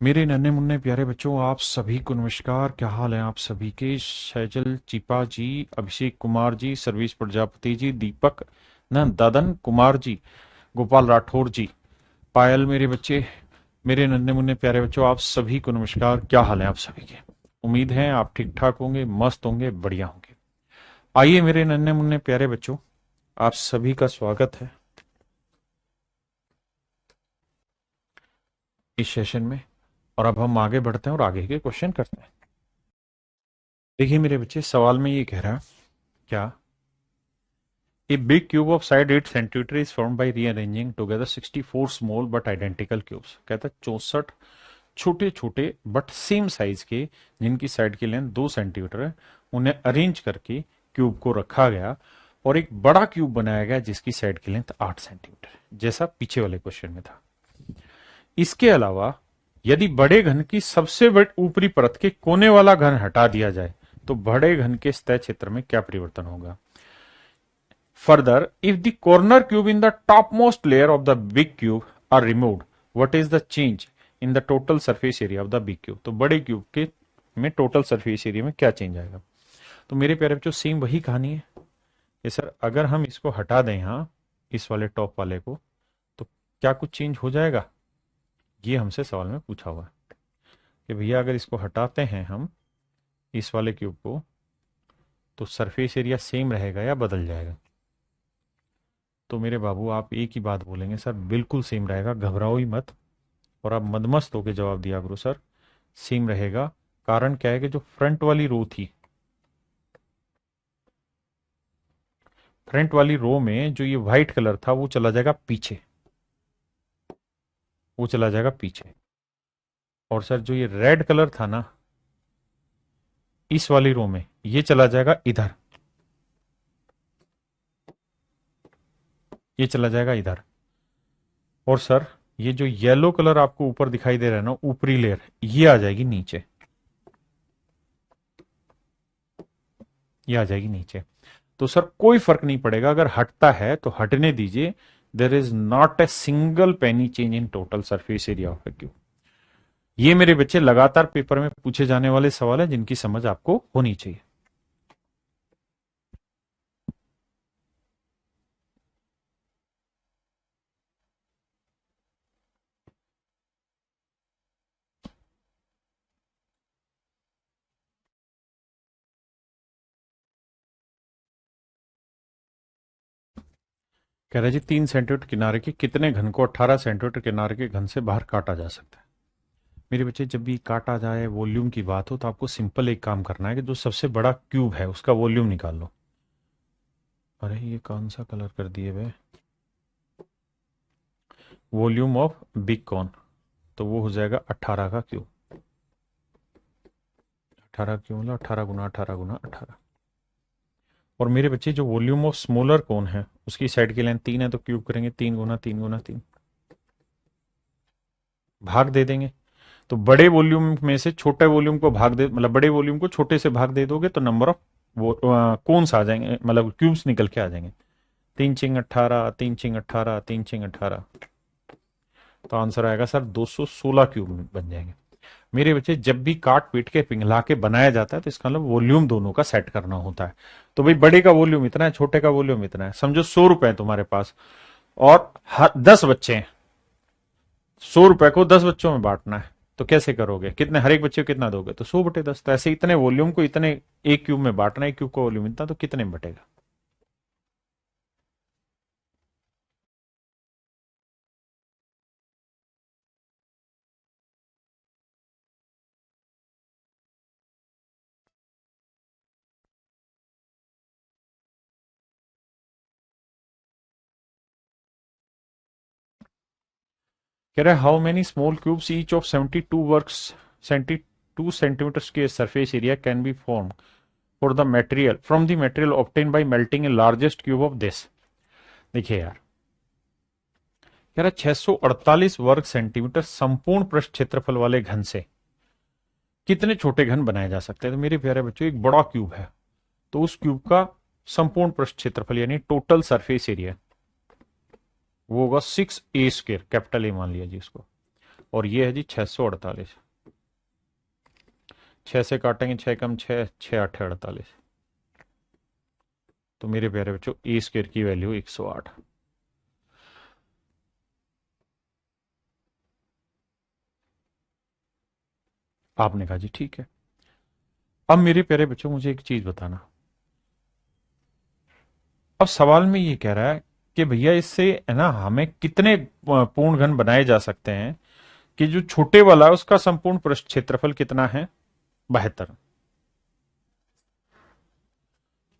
मेरे नन्हे मुन्ने प्यारे बच्चों, आप सभी को नमस्कार। क्या हाल है आप सभी के? सैजल चिपा जी, अभिषेक कुमार जी, सर्वेश प्रजापति जी, दीपक न ददन कुमार जी, गोपाल राठौर जी, पायल, मेरे बच्चे, मेरे नन्हे मुन्ने प्यारे बच्चों, आप सभी को नमस्कार। क्या हाल है आप सभी के? उम्मीद है आप ठीक ठाक होंगे, मस्त होंगे, बढ़िया होंगे। आइए मेरे नन्हे मुन्ने प्यारे बच्चों, आप सभी का स्वागत है इस सेशन में। और अब हम आगे बढ़ते हैं और आगे के क्वेश्चन करते हैं। देखिए मेरे बच्चे, सवाल में ये कह रहा है, क्या A big cube of side 8 centimeter is formed by rearranging together 64 small but identical cubes। कहता है 64 छोटे छोटे बट सेम साइज के, जिनकी साइड की लेंथ 2 सेंटीमीटर है, उन्हें अरेंज करके क्यूब को रखा गया और एक बड़ा क्यूब बनाया गया जिसकी साइड की लेंथ 8 सेंटीमीटर है, जैसा पीछे वाले क्वेश्चन में था। इसके अलावा यदि बड़े घन की सबसे ऊपरी परत के कोने वाला घन हटा दिया जाए तो बड़े घन के सतह क्षेत्र में क्या परिवर्तन होगा? Further, if the corner cube in the topmost layer of the big cube are removed, what is the change in the total surface area of the big cube? तो बड़े क्यूब के में टोटल सरफेस एरिया में क्या change आएगा? तो मेरे प्यारे बच्चों, सेम वही कहानी है कि सर अगर हम इसको हटा दें यहाँ, इस वाले टॉप वाले को, तो क्या कुछ चेंज हो जाएगा? ये हमसे सवाल में पूछा हुआ है कि भैया अगर इसको हटाते हैं हम, इस वाले क्यूब को, तो सरफेस एरिया सेम रहेगा या बदल जाएगा? तो मेरे बाबू आप एक ही बात बोलेंगे, सर बिल्कुल सेम रहेगा, घबराओ ही मत। और आप मदमस्त होकर जवाब दिया करो, सर सेम रहेगा। कारण क्या है कि जो फ्रंट वाली रो थी, फ्रंट वाली रो में जो ये व्हाइट कलर था वो चला जाएगा पीछे, वो चला जाएगा पीछे। और सर जो ये रेड कलर था ना, इस वाली रो में, ये चला जाएगा इधर, ये चला जाएगा इधर। और सर ये जो येलो कलर आपको ऊपर दिखाई दे रहा है ना, ऊपरी लेयर, ये आ जाएगी नीचे, ये आ जाएगी नीचे। तो सर कोई फर्क नहीं पड़ेगा, अगर हटता है तो हटने दीजिए। There is not a single penny change in total surface area of A cube. ये मेरे बच्चे लगातार पेपर में पूछे जाने वाले सवाल है जिनकी समझ आपको होनी चाहिए। कह रहे जी 3 सेंटीमीटर किनारे के कितने घन को 18 सेंटीमीटर किनारे के घन से बाहर काटा जा सकता है? मेरे बच्चे, जब भी काटा जाए, वॉल्यूम की बात हो, तो आपको सिंपल एक काम करना है कि जो सबसे बड़ा क्यूब है उसका वॉल्यूम निकाल लो। अरे ये कौन सा कलर कर दिए वे? वॉल्यूम ऑफ बिग कॉन, तो वो हो जाएगा 18 का क्यूब। 18 क्यूब मतलब 18 गुना 18 गुना 18। और मेरे बच्चे, जो वॉल्यूम ऑफ स्मॉलर कौन है उसकी साइड की लेंथ 3 है, तो क्यूब करेंगे 3 गुना 3 गुना 3, भाग दे देंगे। तो बड़े वॉल्यूम में से छोटे वॉल्यूम को भाग दे, मतलब बड़े वॉल्यूम को छोटे से भाग दे दोगे तो नंबर ऑफ वो कोन्स आ जाएंगे, मतलब क्यूब्स निकल के आ जाएंगे। 3 × 18, 3 × 18, 3 × 18, तो आंसर आएगा सर 216 क्यूब बन जाएंगे। मेरे बच्चे, जब भी काट पीट के पिघला के बनाया जाता है तो इसका मतलब वॉल्यूम दोनों का सेट करना होता है। तो भाई बड़े का वॉल्यूम इतना है, छोटे का वॉल्यूम इतना है। समझो 100 रुपए है तुम्हारे पास और 10 बच्चे हैं, 100 रुपए को 10 बच्चों में बांटना है, तो कैसे करोगे? कितने, हर एक बच्चे को कितना दोगे? तो 100/10। तो ऐसे इतने वॉल्यूम को इतने एक क्यूब में बांटना है, एक क्यूब का वॉल्यूम इतना, तो कितने में बटेगा? कह रहा है how many small cubes each of 72 के surface area can be form for the material from the material obtain bye melting A largest cube of this. देखिए यार, कह रहा 648 वर्ग सेंटीमीटर संपूर्ण पृष्ठ क्षेत्रफल वाले घन से कितने छोटे घन बनाए जा सकते हैं? तो मेरे प्यारे बच्चों, एक बड़ा क्यूब है तो उस क्यूब का संपूर्ण पृष्ठ क्षेत्रफल यानी टोटल सरफेस एरिया वो होगा 6a², कैपिटल ए मान लिया जी उसको। और ये है जी 648। 6 से काटेंगे, 6 कम 6, 6 8 48। तो मेरे प्यारे बच्चों ए स्क्वायर की वैल्यू 108। आपने कहा जी ठीक है। अब मेरे प्यारे बच्चों मुझे एक चीज बताना। अब सवाल में ये कह रहा है कि भैया इससे है ना हमें कितने पूर्ण घन बनाए जा सकते हैं कि जो छोटे वाला है उसका संपूर्ण पृष्ठ क्षेत्रफल कितना है, 72।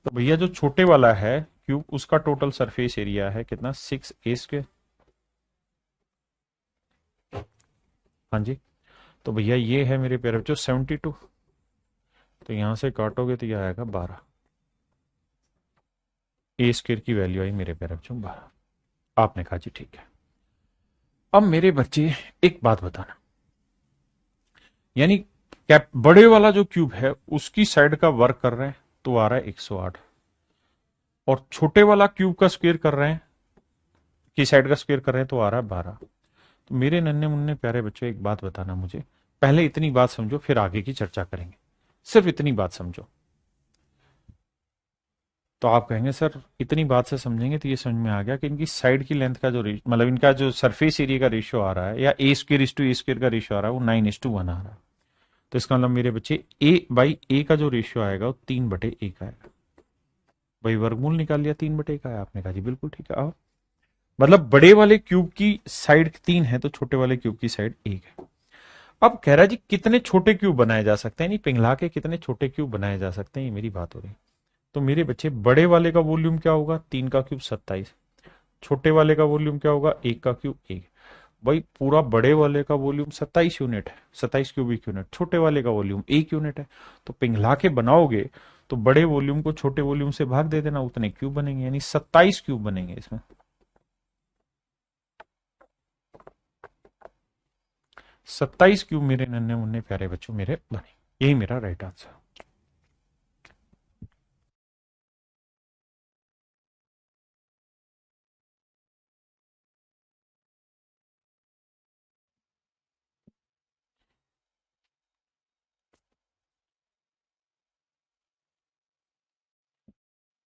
तो भैया जो छोटे वाला है क्यूब उसका टोटल सरफेस एरिया है कितना, 6a²। हाँ जी। तो भैया ये है मेरे प्यारे बच्चों 72। तो यहां से काटोगे तो यह आएगा 12। ए स्क्वायर की वैल्यू आई मेरे प्यारे बच्चों 12। आपने कहा जी ठीक है। अब मेरे बच्चे एक बात बताना, यानी कैप बड़े वाला जो क्यूब है उसकी साइड का वर्क कर रहे हैं तो आ रहा है 108, और छोटे वाला क्यूब का स्क्वायर कर रहे हैं, की साइड का स्क्वायर कर रहे हैं तो आ रहा है 12। तो मेरे नन्हे मुन्ने प्यारे बच्चों एक बात बताना मुझे, पहले इतनी बात समझो फिर आगे की चर्चा करेंगे। सिर्फ इतनी बात समझो। तो आप कहेंगे सर इतनी बात से समझेंगे तो ये समझ में आ गया कि इनकी साइड की लेंथ का जो मतलब इनका जो सरफेस एरिया का रेशियो आ रहा है या ए स्क्र इस टू ए स्क्र का रेशियो आ रहा है वो 9:1 आ रहा है। तो इसका मतलब मेरे बच्चे ए बाई ए का जो रेशियो आएगा वो 3/1 आएगा। भाई वर्गमूल निकाल लिया, 3/1 का है। आपने कहा जी बिल्कुल ठीक है। आओ, मतलब बड़े वाले क्यूब की साइड 3 है तो छोटे वाले क्यूब की साइड 1 है। अब कह रहा है जी कितने छोटे क्यूब बनाए जा सकते हैं, नहीं पिघला के कितने छोटे क्यूब बनाए जा सकते हैं, ये मेरी बात हो रही है। तो मेरे बच्चे बड़े वाले का वॉल्यूम क्या होगा, 3 का क्यूब 27। छोटे वाले का वॉल्यूम क्या होगा, 1 का क्यूब 1। भाई पूरा बड़े वाले का वॉल्यूम 27 यूनिट है, 27 क्यूबिक यूनिट। छोटे वाले का वॉल्यूम 1 यूनिट है। तो पिघला के बनाओगे तो बड़े वॉल्यूम को छोटे वॉल्यूम से भाग दे देना, उतने क्यूब बनेंगे, यानी 27 क्यूब बनेंगे इसमें। 27 क्यूब मेरे नन्हे मुन्ने प्यारे बच्चों मेरे बने। यही मेरा राइट आंसर।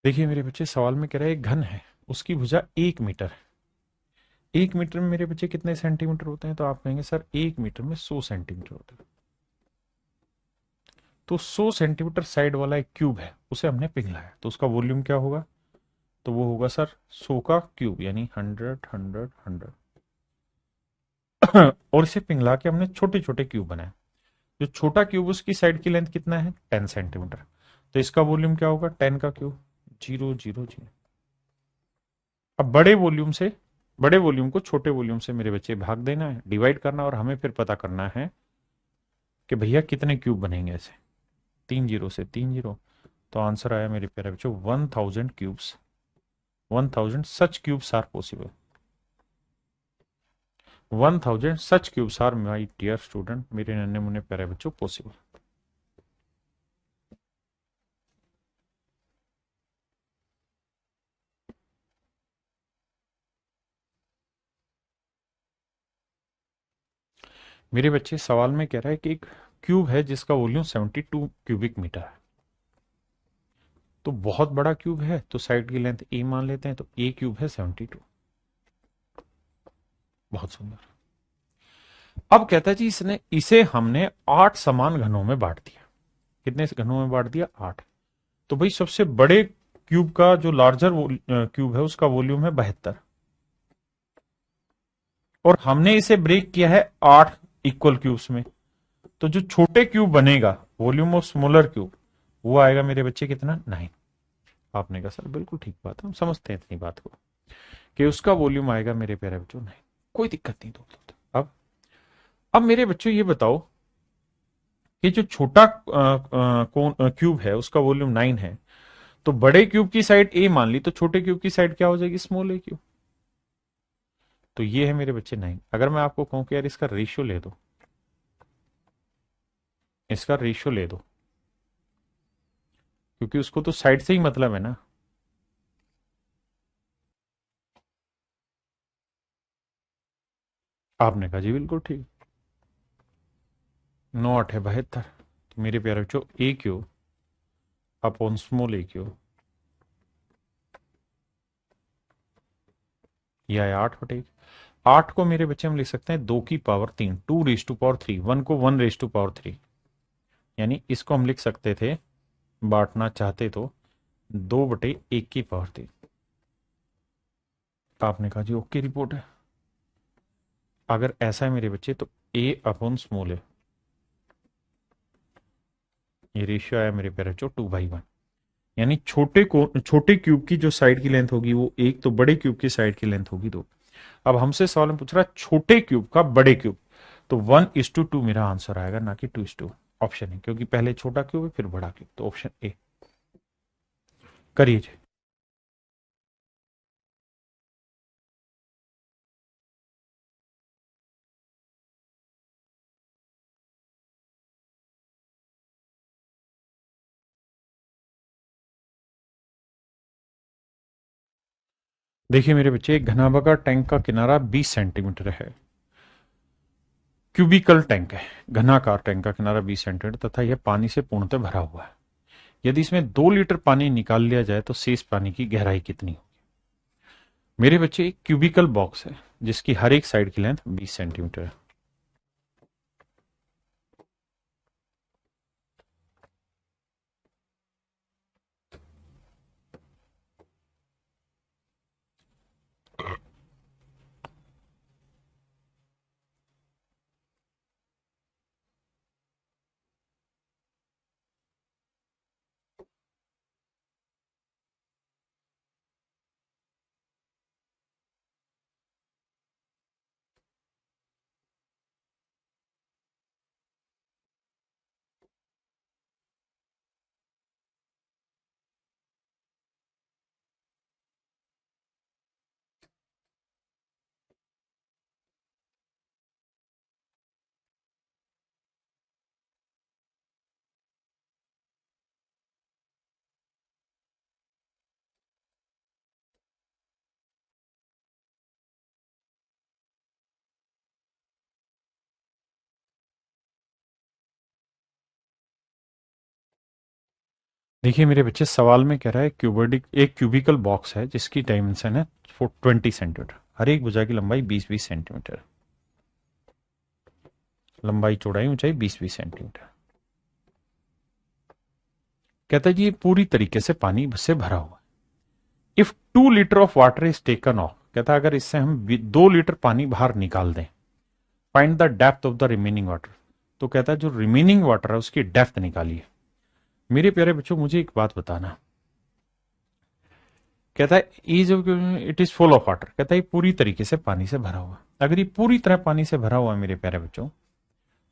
देखिए मेरे बच्चे सवाल में कह रहा है एक घन है, उसकी भुजा 1 मीटर है। 1 मीटर में मेरे बच्चे कितने सेंटीमीटर होते हैं, तो आप कहेंगे सर 1 मीटर में 100 सेंटीमीटर होते हैं। तो 100 सेंटीमीटर साइड वाला एक क्यूब है उसे हमने पिघलाया तो उसका वॉल्यूम क्या होगा, तो वो होगा सर 100 का क्यूब यानी 100 और इसे पिघला के हमने छोटे छोटे क्यूब बनाए। जो छोटा क्यूब उसकी साइड की लेंथ कितना है, 10 सेंटीमीटर। तो इसका वॉल्यूम क्या होगा, 10 का क्यूब 000। अब बड़े वॉल्यूम को छोटे वॉल्यूम से मेरे बच्चे भाग देना है, डिवाइड करना, और हमें फिर पता करना है कि भैया कितने क्यूब बनेंगे ऐसे। 3 0 से 3 0। तो आंसर आया मेरे प्यारे बच्चों 1000 cubes. 1000 such cubes are possible. 1000 such cubes are my dear student, मेरे नन्हे मुन्ने प्यारे बच्चों पॉसिबल। मेरे बच्चे सवाल में कह रहा है कि एक क्यूब है जिसका वॉल्यूम 72 क्यूबिक मीटर है। तो बहुत बड़ा क्यूब है तो साइड की लेंथ ए मान लेते हैं, तो ए क्यूब है 72। बहुत सुंदर। अब कहता है जी इसने इसे हमने 8 समान घनों में बांट दिया। कितने घनों में बांट दिया, 8। तो भाई सबसे बड़े क्यूब का जो लार्जर क्यूब है उसका वॉल्यूम है 72, और हमने इसे ब्रेक किया है 8 इक्वल क्यूब्स में। तो जो छोटे क्यूब बनेगा वॉल्यूम ऑफ स्मॉलर क्यूब वो आएगा मेरे बच्चे कितना, 9। आपने कहा सर बिल्कुल ठीक बात है, हम समझते हैं इतनी बात को कि उसका वॉल्यूम आएगा मेरे प्यारे बच्चों 9। कोई दिक्कत नहीं दोस्तों। अब मेरे बच्चों ये बताओ कि जो छोटा क्यूब है उसका वॉल्यूम 9 है, तो बड़े क्यूब की साइड ए मान ली तो छोटे क्यूब की साइड क्या हो जाएगी, स्मॉल ए क्यूब। तो ये है मेरे बच्चे 9। अगर मैं आपको कहूं कि यार इसका रेशियो ले दो, इसका रेशियो ले दो, क्योंकि उसको तो साइड से ही मतलब है ना। आपने कहा जी बिल्कुल ठीक। 9 8 है 72। तो मेरे प्यारे बच्चों ए क्यूब अपॉन स्मॉल ए क्यूब, यह है 8/1। 8 को मेरे बच्चे हम लिख सकते हैं 2 की पावर 3, 2 रेज टू पावर 3, 1 को 1 रेज टू पावर 3, यानी इसको हम लिख सकते थे बांटना चाहते तो 2/1 की पावर 3। आपने कहा जी ओके रिपोर्ट है। अगर ऐसा है मेरे बच्चे तो ए अपॉन स्मॉल ए, ये रेशियो आया मेरे प्यारे बच्चों 2/1, यानी छोटे क्यूब की जो साइड की लेंथ होगी वो 1, तो बड़े क्यूब की साइड की लेंथ होगी 2। अब हमसे सवाल में पूछ रहा है छोटे क्यूब का बड़े क्यूब, तो 1:2 मेरा आंसर आएगा, ना कि 2:2। ऑप्शन है, क्योंकि पहले छोटा क्यूब है फिर बड़ा क्यूब, तो ऑप्शन ए करिए जी। देखिए मेरे बच्चे, एक घनाभागा टैंक का किनारा 20 सेंटीमीटर है, क्यूबिकल टैंक है, घनाकार टैंक का किनारा 20 सेंटीमीटर तथा यह पानी से पूर्णतः भरा हुआ है। यदि इसमें 2 लीटर पानी निकाल लिया जाए तो शेष पानी की गहराई कितनी होगी? मेरे बच्चे एक क्यूबिकल बॉक्स है जिसकी हर एक साइड की लेंथ 20 सेंटीमीटर है। देखिए मेरे बच्चे, सवाल में कह रहा है क्यूबिक एक क्यूबिकल बॉक्स है जिसकी डायमेंशन है 20 सेंटीमीटर, हर एक भुजा की लंबाई 20-20 सेंटीमीटर, लंबाई चौड़ाई ऊंचाई 20-20 सेंटीमीटर। कहता है जी ये पूरी तरीके से पानी से भरा हुआ है। If 2 litre of water is taken of, कहता है अगर इससे हम 2 लीटर पानी बाहर निकाल दें, find the depth of the remaining water, तो कहता है जो रिमेनिंग वाटर है उसकी डेप्थ निकालिए। मेरे प्यारे बच्चों मुझे एक बात बताना, कहता है is it is full of water, कहता है ये पूरी तरीके से पानी से भरा हुआ। अगर ये पूरी तरह पानी से भरा हुआ है मेरे प्यारे बच्चों,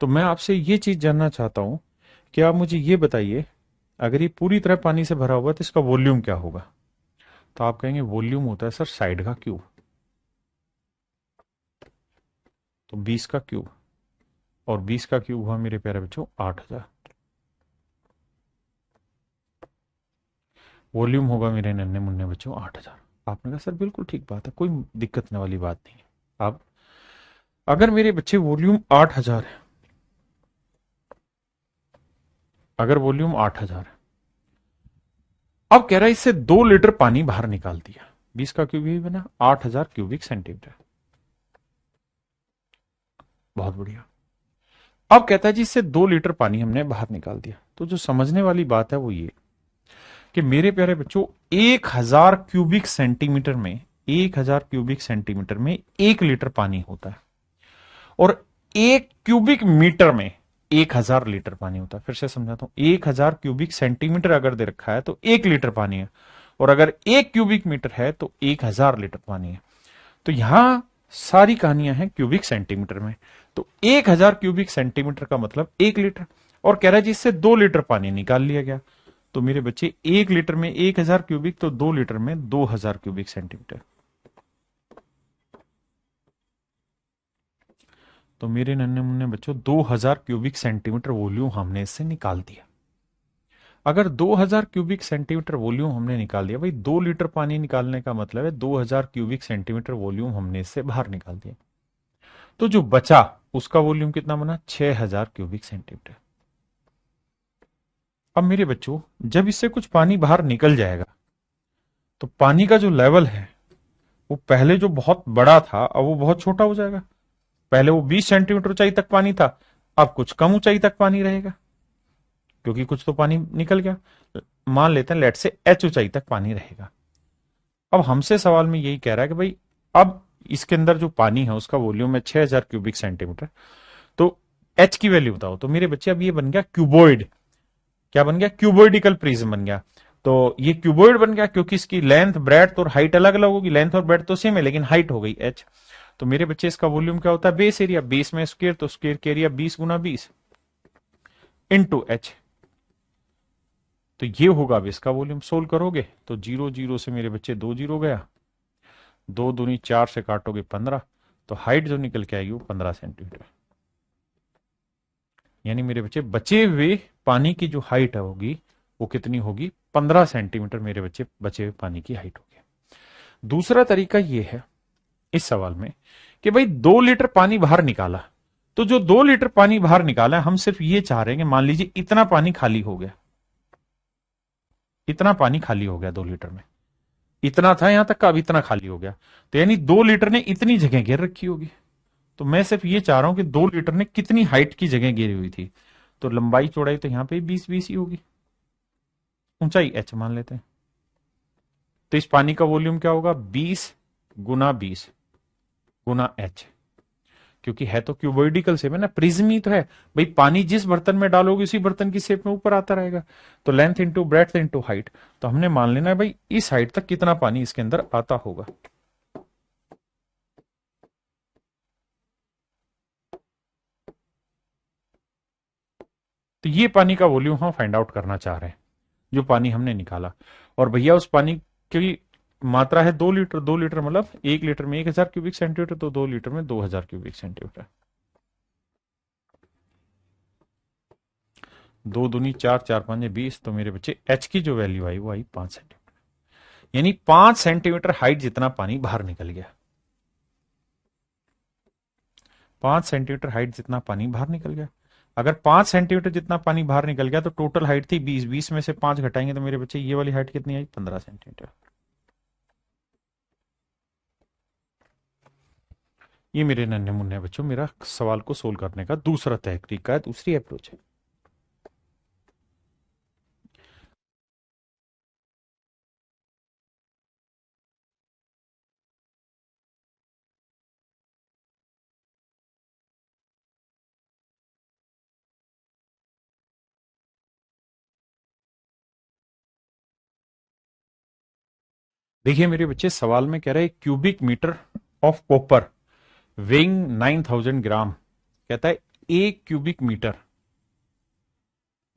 तो मैं आपसे ये चीज जानना चाहता हूं कि आप मुझे ये बताइए, अगर ये पूरी तरह पानी से भरा हुआ है तो इसका वॉल्यूम क्या होगा? तो आप कहेंगे वॉल्यूम होता है सर साइड का क्यूब, तो 20 का क्यूब, और 20 का क्यूब हुआ मेरे प्यारे बच्चों 8000। वॉल्यूम होगा मेरे नन्हे मुन्ने बच्चों 8000। आपने कहा सर बिल्कुल ठीक बात है, कोई दिक्कत वाली बात नहीं है। अब अगर मेरे बच्चे वॉल्यूम 8000 है, अगर वॉल्यूम 8000 है, अब कह रहा है इससे 2 लीटर पानी बाहर निकाल दिया, 20 का क्यूब ही बना 8000 क्यूबिक सेंटीमीटर। बहुत बढ़िया। अब कहता है जी इससे 2 लीटर पानी हमने बाहर निकाल दिया, तो जो समझने वाली बात है वो ये कि मेरे प्यारे बच्चों 1000 क्यूबिक सेंटीमीटर में, 1000 क्यूबिक सेंटीमीटर में 1 लीटर पानी होता है, और 1 क्यूबिक मीटर में 1000 लीटर पानी होता है। फिर से समझाता हूं, 1000 क्यूबिक सेंटीमीटर अगर दे रखा है तो 1 लीटर पानी है, और अगर 1 क्यूबिक मीटर है तो 1000 लीटर पानी है। तो यहां सारी कहानियां हैं क्यूबिक सेंटीमीटर में, तो 1000 क्यूबिक सेंटीमीटर का मतलब 1 लीटर, और कह रहा है जिससे 2 लीटर पानी निकाल लिया गया। तो मेरे बच्चे 1 लीटर में 1000 क्यूबिक, तो 2 लीटर में 2000 क्यूबिक सेंटीमीटर। तो मेरे नन्हे मुन्ने बच्चों 2000 क्यूबिक सेंटीमीटर वॉल्यूम हमने इससे निकाल दिया। अगर 2000 क्यूबिक सेंटीमीटर वॉल्यूम हमने निकाल दिया, भाई 2 लीटर पानी निकालने का मतलब है 2000 क्यूबिक सेंटीमीटर वॉल्यूम हमने इससे बाहर निकाल दिया। तो जो बचा उसका वॉल्यूम कितना बना, 6000 क्यूबिक सेंटीमीटर। अब मेरे बच्चों जब इससे कुछ पानी बाहर निकल जाएगा तो पानी का जो लेवल है वो पहले जो बहुत बड़ा था अब वो बहुत छोटा हो जाएगा। पहले वो 20 सेंटीमीटर ऊंचाई तक पानी था, अब कुछ कम ऊंचाई तक पानी रहेगा क्योंकि कुछ तो पानी निकल गया। मान लेते हैं लेट से एच ऊंचाई तक पानी रहेगा। अब हमसे सवाल में यही कह रहा है कि भाई अब इसके अंदर जो पानी है उसका वॉल्यूम है 6000 क्यूबिक सेंटीमीटर, तो एच की वैल्यू बताओ। तो मेरे बच्चे अब ये बन गया क्यूबॉइड। क्या बन गया, क्यूबॉइडिकल प्रिज्म बन गया। तो ये क्यूबॉइड बन गया क्योंकि इसकी लेंथ ब्रेड्थ और हाइट अलग अलग होगी, लेंथ और ब्रेड्थ तो सेम है लेकिन हाइट हो गई एच। तो मेरे बच्चे इसका वॉल्यूम क्या होता है, बेस एरिया, बेस में स्क्वायर तो स्क्वायर के एरिया 20 गुना 20 इंटू एच। तो ये होगा, अब इसका वॉल्यूम सोल्व करोगे तो 0 0 से मेरे बच्चे 2 0 गया, 2 दूनी 4 से काटोगे 15, तो हाइट जो निकल के आएगी वो 15 सेंटीमीटर। यानी मेरे बच्चे बचे हुए पानी की जो हाइट होगी वो कितनी होगी, 15 सेंटीमीटर मेरे बच्चे बचे हुए पानी की हाइट होगी। दूसरा तरीका ये है इस सवाल में कि भाई 2 लीटर पानी बाहर निकाला, तो जो 2 लीटर पानी बाहर निकाला है हम सिर्फ ये चाह रहे हैं कि मान लीजिए इतना पानी खाली हो गया, इतना पानी खाली हो गया 2 लीटर में, इतना था यहां तक का, अब इतना खाली हो गया, तो यानी 2 लीटर ने इतनी जगह घेर रखी होगी। तो मैं सिर्फ ये चाह रहा हूं कि 2 लीटर ने कितनी हाइट की जगह घेरी हुई थी। तो लंबाई चौड़ाई तो यहां पे 20 ही होगी, ऊंचाई एच मान लेते हैं। तो इस पानी का वॉल्यूम क्या होगा, 20 गुना 20 गुना एच, क्योंकि है तो क्यूबॉइडिकल शेप है ना, प्रिज्म ही तो है भाई, पानी जिस बर्तन में डालोगे उसी बर्तन की शेप में ऊपर आता रहेगा। तो length into breadth into height, तो हमने मान लेना है भाई इस हाइट तक कितना पानी इसके अंदर आता होगा। तो ये पानी का वॉल्यूम हम फाइंड आउट करना चाह रहे हैं, जो पानी हमने निकाला। और भैया उस पानी की मात्रा है 2 लीटर, 2 लीटर मतलब 1 लीटर में 1000 क्यूबिक सेंटीमीटर, तो 2 लीटर में 2000 क्यूबिक सेंटीमीटर। 2 दूनी 4, 4 5 20, तो मेरे बच्चे एच की जो वैल्यू आई वो आई 5 सेंटीमीटर। यानी 5 सेंटीमीटर हाइट जितना पानी बाहर निकल गया, 5 सेंटीमीटर हाइट जितना पानी बाहर निकल गया। अगर 5 सेंटीमीटर जितना पानी बाहर निकल गया तो टोटल हाइट थी 20, 20 में से 5 घटाएंगे तो मेरे बच्चे ये वाली हाइट कितनी आई, 15 सेंटीमीटर। ये मेरे नन्हे मुन्ने बच्चों मेरा सवाल को सोल्व करने का दूसरा तरीका है, दूसरी अप्रोच है। देखिए मेरे बच्चे सवाल में कह रहे हैं cubic metre of copper weighing 9000 gram, कहता है 1 क्यूबिक मीटर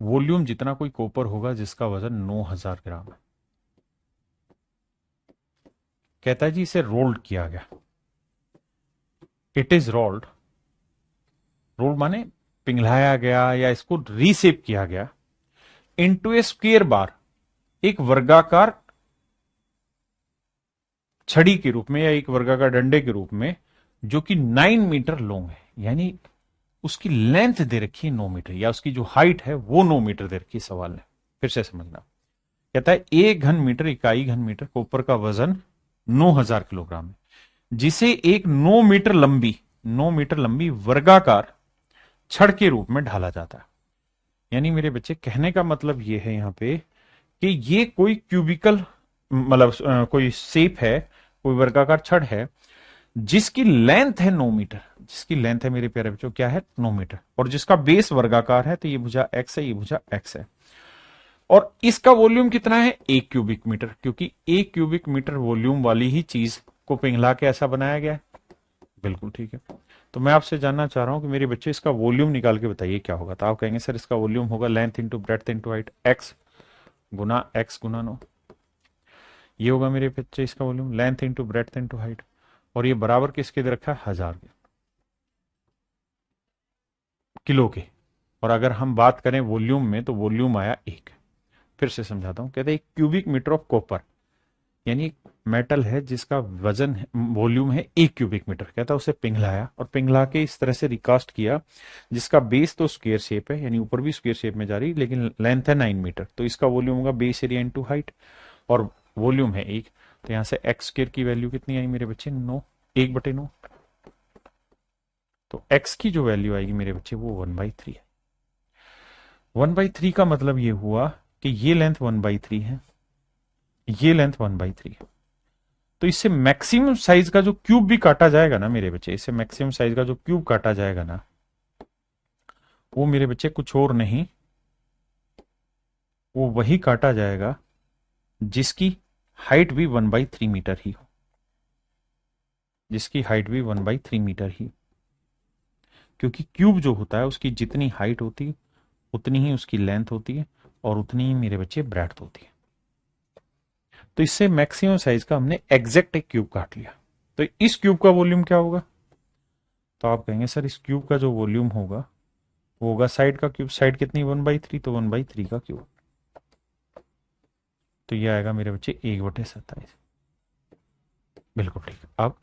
वॉल्यूम जितना कोई कॉपर होगा जिसका वजन 9000 ग्राम है। कहता है जी इसे रोल्ड किया गया, इट इज रोल्ड, रोल्ड माने पिघलाया गया या इसको रीसेप किया गया इनटू ए स्क्वायर बार, एक वर्गाकार छड़ी के रूप में या एक वर्गाकार डंडे के रूप में, जो कि 9 मीटर लॉन्ग है। यानी उसकी लेंथ दे रखी है 9 मीटर, या उसकी जो हाइट है वो 9 मीटर दे रखी है सवाल ने। फिर से समझना, कहता है 1 घन मीटर, इकाई घन मीटर कॉपर का वजन 9000 किलोग्राम है, जिसे एक 9 मीटर लंबी वर्गाकार छड़ के रूप में ढाला जाता है। यानी मेरे बच्चे कहने का मतलब ये है यहां पे कि ये कोई क्यूबिकल मतलब कोई शेप है, कोई वर्गाकार छड़ है जिसकी लेंथ है 9 मीटर, जिसकी लेंथ है मेरे प्यारे बच्चों क्या है 9 मीटर, और जिसका बेस वर्गाकार है, तो ये भुजा एक्स है, ये भुजा एक्स है। और इसका वॉल्यूम कितना है 1 क्यूबिक मीटर, क्योंकि 1 क्यूबिक मीटर वॉल्यूम वाली ही चीज को पिघला के ऐसा बनाया गया है। बिल्कुल ठीक है। तो मैं आपसे जानना चाह रहा हूं कि मेरे बच्चे इसका वॉल्यूम निकाल के बताइए क्या होगा। तो आप कहेंगे सर इसका वॉल्यूम होगा length into breadth into height, X गुना 9। ये होगा मेरे बच्चे इसका volume, length into breadth into height, और ये बराबर किसके दे रखा है 1000 के, किलो के। और अगर हम बात करें वॉल्यूम में तो वॉल्यूम आया 1। फिर से समझाता हूं, कहते हैं क्यूबिक मीटर ऑफ कॉपर यानी मेटल है जिसका वजन वॉल्यूम है 1 क्यूबिक मीटर, कहता है उसे पिघलाया और पिघला के इस तरह से रिकास्ट किया जिसका बेस तो स्क्वायर शेप है, यानी ऊपर भी स्क्वायर शेप में जा रही, लेकिन लेंथ है 9 मीटर, तो इसका वॉल्यूम होगा बेस एरिया इंटू हाइट और वॉल्यूम है 1। तो यहां से एक्स स्क्वायर की वैल्यू कितनी आई मेरे बच्चे, 9, 1/9। तो एक्स की जो वैल्यू आएगी मेरे बच्चे वो 1/3 है। 1/3 का मतलब ये हुआ कि ये लेंथ 1/3 है, ये लेंथ 1/3 है। तो इससे मैक्सिमम साइज का जो क्यूब भी काटा जाएगा ना मेरे बच्चे, इससे मैक्सिमम साइज का जो क्यूब काटा जाएगा ना, वो मेरे बच्चे कुछ और नहीं, वो वही काटा जाएगा जिसकी हाइट भी 1/3 मीटर ही हो, जिसकी हाइट भी 1/3 मीटर ही, क्योंकि क्यूब जो होता है उसकी जितनी हाइट होती है उतनी ही उसकी लेंथ होती है और उतनी ही मेरे बच्चे ब्रेड्थ होती है। तो इससे मैक्सिमम साइज का हमने एग्जैक्ट एक क्यूब काट लिया। तो इस क्यूब का वॉल्यूम क्या होगा, तो आप कहेंगे सर इस क्यूब का जो वॉल्यूम होगा वो होगा साइड का क्यूब, साइड कितनी 1/3, तो 1/3 का क्यूब, तो ये आएगा मेरे बच्चे 1/27। बिल्कुल ठीक।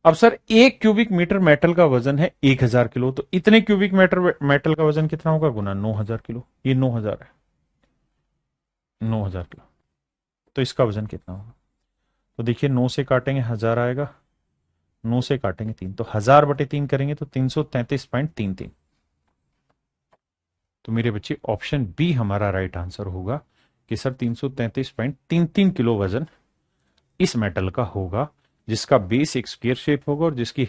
अब सर 1 क्यूबिक मीटर मेटल का वजन है 1000 किलो, तो इतने क्यूबिक मीटर मेटल का वजन कितना होगा, गुना 9000 किलो, ये 9000 है, 9000 किलो, तो इसका वजन कितना होगा, तो देखिए 9 से काटेंगे 1000 आएगा, 9 से काटेंगे 3, तो 1000/3 करेंगे तो 333.33। तो मेरे बच्चे ऑप्शन बी हमारा राइट आंसर होगा कि सर 333.33 किलो वजन इस मेटल का होगा, जिसका बेस एक स्क्वायर शेप होगा और जिसकी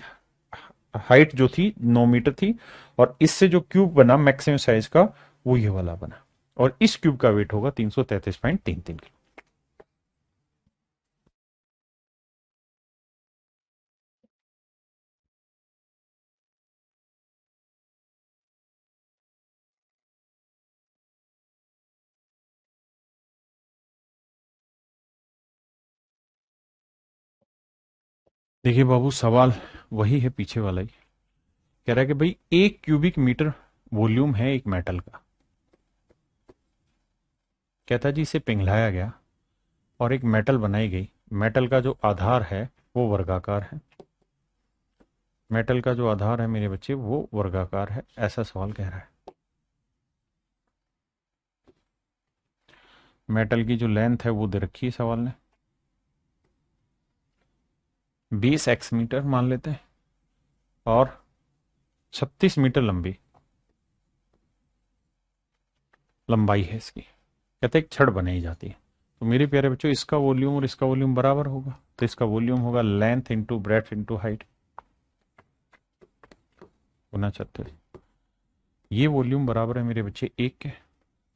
हाइट जो थी 9 मीटर थी, और इससे जो क्यूब बना मैक्सिमम साइज का वो ये वाला बना, और इस क्यूब का वेट होगा 333.33 किलो। देखिए बाबू सवाल वही है पीछे वाला ही, कह रहा है कि भाई 1 क्यूबिक मीटर वॉल्यूम है एक मेटल का, कहता है जी इसे पिघलाया गया और एक मेटल बनाई गई, मेटल का जो आधार है वो वर्गाकार है, मेटल का जो आधार है मेरे बच्चे वो वर्गाकार है, ऐसा सवाल कह रहा है। मेटल की जो लेंथ है वो दे रखी है सवाल ने, 20 एक्स मीटर मान लेते हैं, और 36 मीटर लंबाई है इसकी, कहते एक छड़ बनाई जाती है। तो मेरे प्यारे बच्चों इसका वॉल्यूम और इसका वॉल्यूम बराबर होगा, तो इसका वॉल्यूम होगा length into breadth into height गुना 36। ये वॉल्यूम बराबर है मेरे बच्चे 1 के,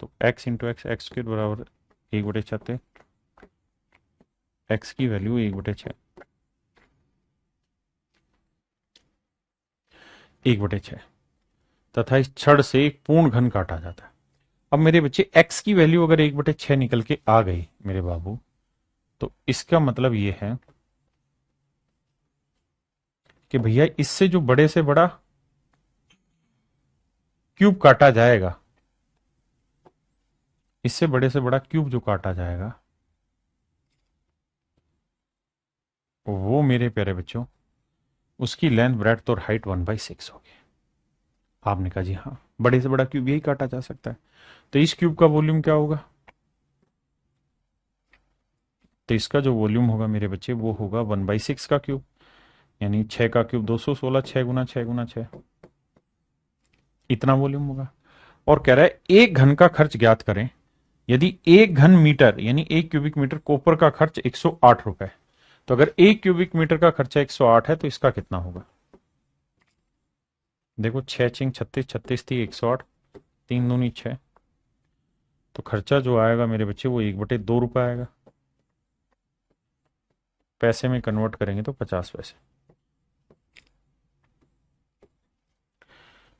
तो x इंटू एक्स, एक्स के बराबर 1/36, एक्स की वैल्यू 1/6, 1/6, तथा इस छड़ से एक पूर्ण घन काटा जाता है। अब मेरे बच्चे x की वैल्यू अगर 1/6 निकल के आ गई मेरे बाबू, तो इसका मतलब ये है कि भैया इससे जो बड़े से बड़ा क्यूब काटा जाएगा, इससे बड़े से बड़ा क्यूब जो काटा जाएगा वो मेरे प्यारे बच्चों उसकी लेंथ ब्रेड्थ और हाइट 1/6 होगी। आपने कहा जी हाँ, बड़े से बड़ा क्यूब यही काटा जा सकता है, तो इस क्यूब का वॉल्यूम क्या होगा, तो इसका जो वॉल्यूम होगा मेरे बच्चे वो होगा 1/6 का क्यूब, यानी 6 का क्यूब 216, 6 गुना 6 गुना 6, इतना वॉल्यूम होगा। और कह रहा है एक घन का खर्च ज्ञात करें, यदि 1 घन मीटर यानी 1 क्यूबिक मीटर कॉपर का खर्च 108 रुपए, तो अगर 1 क्यूबिक मीटर का खर्चा 108 है तो इसका कितना होगा, देखो 6 छिंग 36, 36 थी 108, 3 दूनी 6, तो खर्चा जो आएगा मेरे बच्चे वो 1/2 रुपए आएगा, पैसे में कन्वर्ट करेंगे तो 50 पैसे।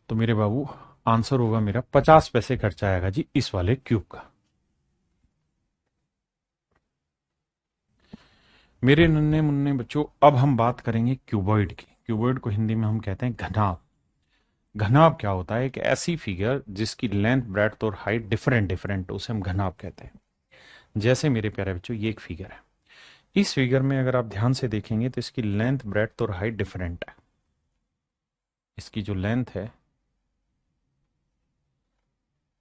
तो मेरे बाबू आंसर होगा मेरा 50 पैसे खर्चा आएगा जी इस वाले क्यूब का। मेरे नन्हे मुन्ने बच्चों अब हम बात करेंगे क्यूबॉइड की। क्यूबॉइड को हिंदी में हम कहते हैं घनाभ। घनाभ क्या होता है, एक ऐसी फिगर जिसकी लेंथ ब्रेड्थ और हाइट डिफरेंट डिफरेंट, उसे हम घनाभ कहते हैं। जैसे मेरे प्यारे बच्चों ये एक फिगर है, इस फिगर में अगर आप ध्यान से देखेंगे तो इसकी लेंथ, ब्रेड्थ और हाइट डिफरेंट है। इसकी जो लेंथ है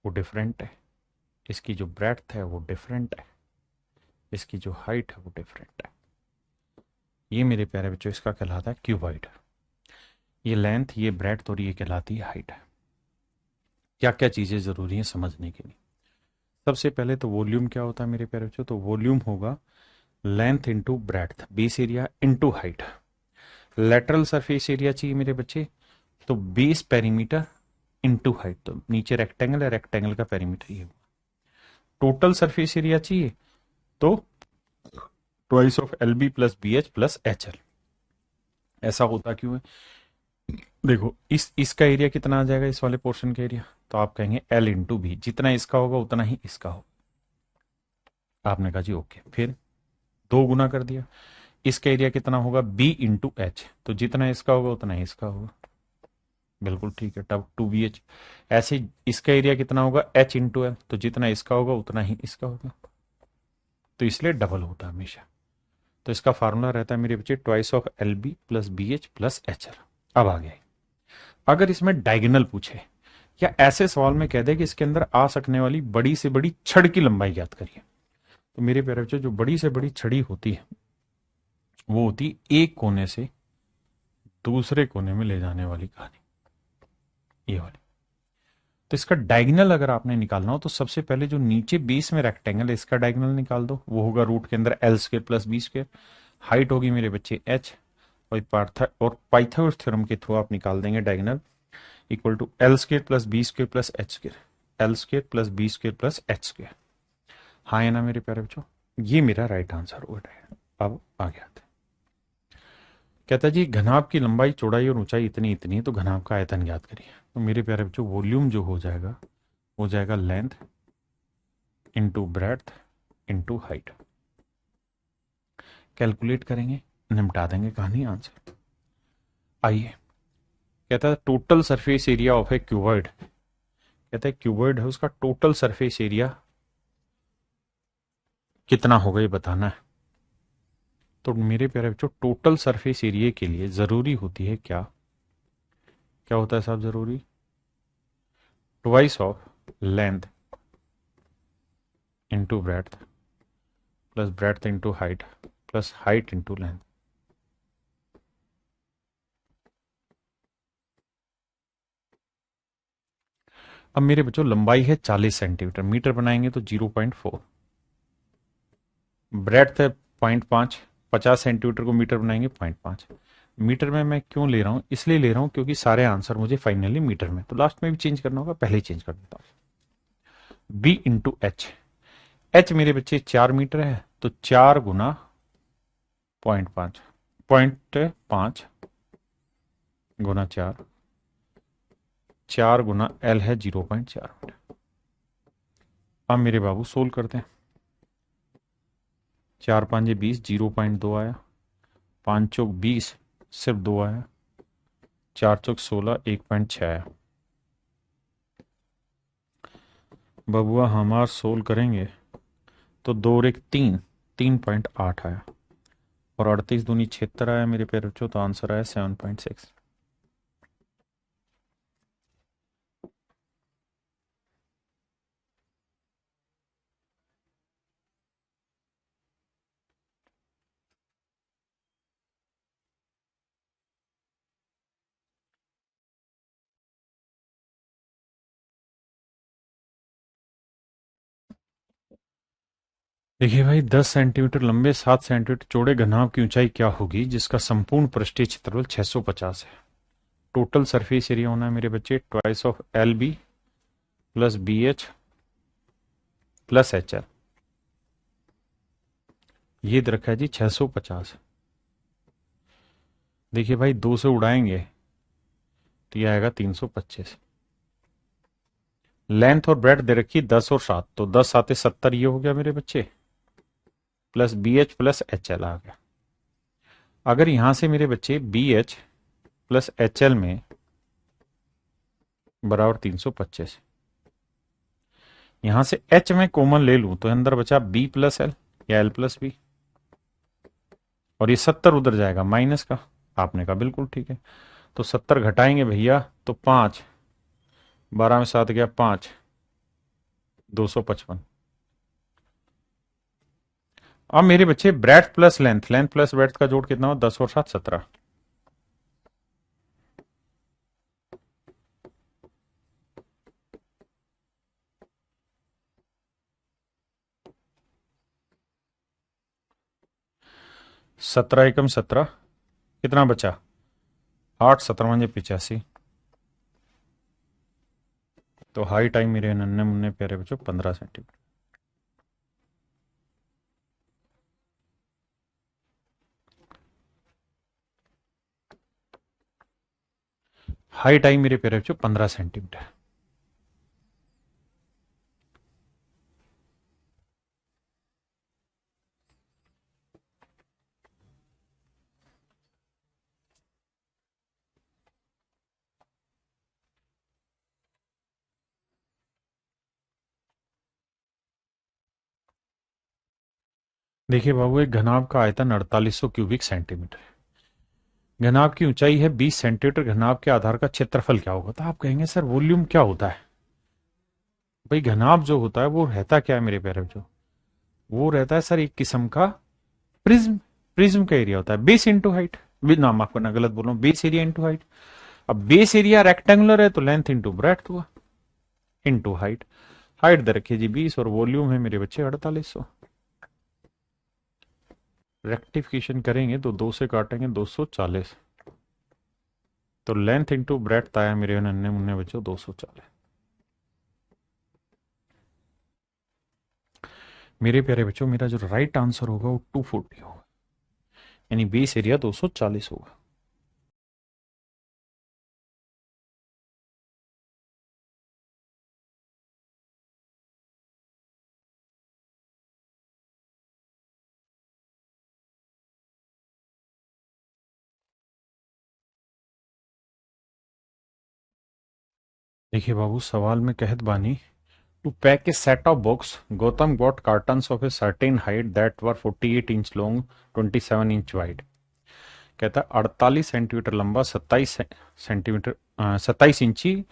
वो डिफरेंट है, इसकी जो ब्रेड्थ है वो डिफरेंट है, इसकी जो हाइट है वो डिफरेंट है। ये मेरे प्यारे बच्चों इसका कहलाता है क्यूबॉइड। ये लेंथ, ये ब्रेड्थ और ये कहलाती है हाइट। क्या क्या चीज़ें ज़रूरी हैं समझने के लिए? सबसे पहले तो वॉल्यूम क्या होता है मेरे प्यारे बच्चों? तो वॉल्यूम होगा length into breadth, base area into height. Lateral surface area चाहिए मेरे बच्चे, तो बेस पेरीमीटर इंटू हाइट। तो नीचे रेक्टेंगल है, रेक्टेंगल का पेरीमीटर ये। टोटल सरफेस एरिया चाहिए तो twice of L B plus B H plus H L. ऐसा होता क्यों है? देखो इसका एरिया कितना आ जाएगा, इस वाले पोर्शन का एरिया, तो आप कहेंगे एल इंटू बी, जितना इसका होगा उतना ही इसका होगा। आपने कहा जी ओके, फिर दो गुना कर दिया। इसका एरिया कितना होगा? बी इंटू एच, तो जितना इसका होगा उतना ही इसका होगा। बिल्कुल ठीक है, टब टू बी एच। ऐसे ही इसका एरिया कितना होगा? एच इंटू एल, तो जितना इसका होगा उतना ही इसका होगा, तो इसलिए डबल होता है हमेशा। तो इसका फार्मूला रहता है मेरे बच्चे twice of L B plus B H plus H L. अब आ गया, अगर इसमें डायगोनल पूछे या ऐसे सवाल में कह दे कि इसके अंदर आ सकने वाली बड़ी से बड़ी छड़ की लंबाई ज्ञात करिए, तो मेरे प्यारे बच्चों जो बड़ी से बड़ी छड़ी होती है वो होती एक कोने से दूसरे कोने में ले जाने वाली कहानी, ये वाली। तो इसका डायगोनल अगर आपने निकालना हो तो सबसे पहले जो नीचे बेस में रेक्टेंगल है इसका डायगोनल निकाल दो, वो होगा रूट के अंदर L square plus B square. Height होगी मेरे बच्चे एच, और पाइथागोरस थ्योरम के थ्रू आप निकाल देंगे diagonal equal to L square plus B square plus H square, L square plus B square plus H square. हाँ है ना मेरे प्यारे बच्चों? ये मेरा राइट आंसर हुआ है। अब आगे आते हैं। कहता है जी घनाभ की लंबाई, चौड़ाई और ऊंचाई इतनी इतनी है, तो घनाभ का आयतन ज्ञात करिए। तो मेरे प्यारे बच्चों वॉल्यूम जो हो जाएगा length into breadth into height. Calculate करेंगे, निपटा देंगे कहानी, आंसर। आइए, कहता है total surface area of a cuboid. कहता है क्यूबॉइड है, उसका टोटल सरफेस एरिया कितना होगा ये बताना है। तो मेरे प्यारे बच्चों टोटल सरफेस एरिया के लिए जरूरी होती है क्या? क्या होता है साहब जरूरी? Twice of length into breadth plus breadth into height plus height into length. अब मेरे बच्चों लंबाई है 40 सेंटीमीटर, मीटर बनाएंगे तो 0.4, ब्रेड्थ है 0.5, 50 सेंटीमीटर को मीटर बनाएंगे 0.5। मीटर में मैं क्यों ले रहा हूं? इसलिए ले रहा हूं क्योंकि सारे आंसर मुझे फाइनली मीटर में, तो लास्ट में भी चेंज करना होगा, पहले ही चेंज कर देता हूं। बी इंटू एच, एच मेरे बच्चे 4 मीटर है, तो 4 गुना 0.5, 0.5 गुना 4, 4 गुना एल है 0.4 मीटर। अब मेरे बाबू सोल्व करते हैं। 4 5 20, 0.2 आया, 5 चौक 20, सिर्फ 2 आया, 4 चौक 16, 1.6 आया। बबुआ हमार सोल्व करेंगे तो 2 और 1 3, 3.8 आया, और 38 दूनी 76 आया मेरे प्यारे बच्चों, तो आंसर आया 7.6। देखिए भाई 10 सेंटीमीटर लंबे 7 सेंटीमीटर चौड़े घनाभ की ऊंचाई क्या होगी जिसका संपूर्ण पृष्ठीय क्षेत्रफल 650 है। टोटल सरफेस एरिया होना है मेरे बच्चे twice of L B plus B H plus H L. ये दे रखा है जी 650। देखिए भाई 2 से उड़ाएंगे तो ये आएगा 325। लेंथ और ब्रेड दे रखी 10 और 7, तो 10 7 70 ये हो गया मेरे बच्चे, plus B H plus H L आ गया। अगर यहां से मेरे बच्चे B H plus H L में बराबर 325, यहां से एच में कॉमन ले लूं तो अंदर बचा बी प्लस एल या एल प्लस बी, और ये 70 उधर जाएगा माइनस का। आपने कहा बिल्कुल ठीक है। तो 70 घटाएंगे भैया तो 5, 12 में 7 गया 5, 255। अब मेरे बच्चे breadth plus length, length plus breadth का जोड़ कितना हो, 10 और 7 17। सत्रह एकम 17, कितना बचा, 8, 17 म्हणजे 85। तो हाइट आई मेरे नन्हे मुन्ने प्यारे बच्चों 15 सेंटीमीटर। हाइट आई मेरे प्यारे बच्चों 15 सेंटीमीटर। देखिए बाबू, एक घनाभ का आयतन 4800 क्यूबिक सेंटीमीटर है। घनाभ की ऊंचाई है 20 सेंटीमीटर। घनाभ के आधार का क्षेत्रफल क्या होगा? तो आप कहेंगे सर वॉल्यूम क्या होता है? भाई घनाभ जो होता है वो रहता क्या है मेरे प्यारे बच्चों? वो रहता है सर एक किस्म का प्रिज्म। प्रिज्म का एरिया होता है बेस इंटू हाइट। ना माफ करना, गलत बोल रहा हूं, बेस एरिया इंटू हाइट। अब बेस एरिया रेक्टेंगुलर है तो लेंथ इंटू ब्रेड्थ हुआ इंटू हाइट। हाइट दे रखी जी 20 और वॉल्यूम है मेरे बच्चे 4800। रेक्टिफिकेशन करेंगे तो 2 से काटेंगे 240। तो लेंथ इंटू ब्रेड्थ आया मेरे नन्हे मुन्ने बच्चों 240। मेरे प्यारे बच्चों मेरा जो राइट आंसर होगा वो 240 होगा, यानी बेस एरिया 240 होगा। देखिए बाबू, सवाल में कहत बानी, to pack a set of books Gautam got cartons of a certain height that were 48 inch long 27 inch wide. कहता है 48 सेंटीमीटर लंबा, 27 सेंटीमीटर 27 इंची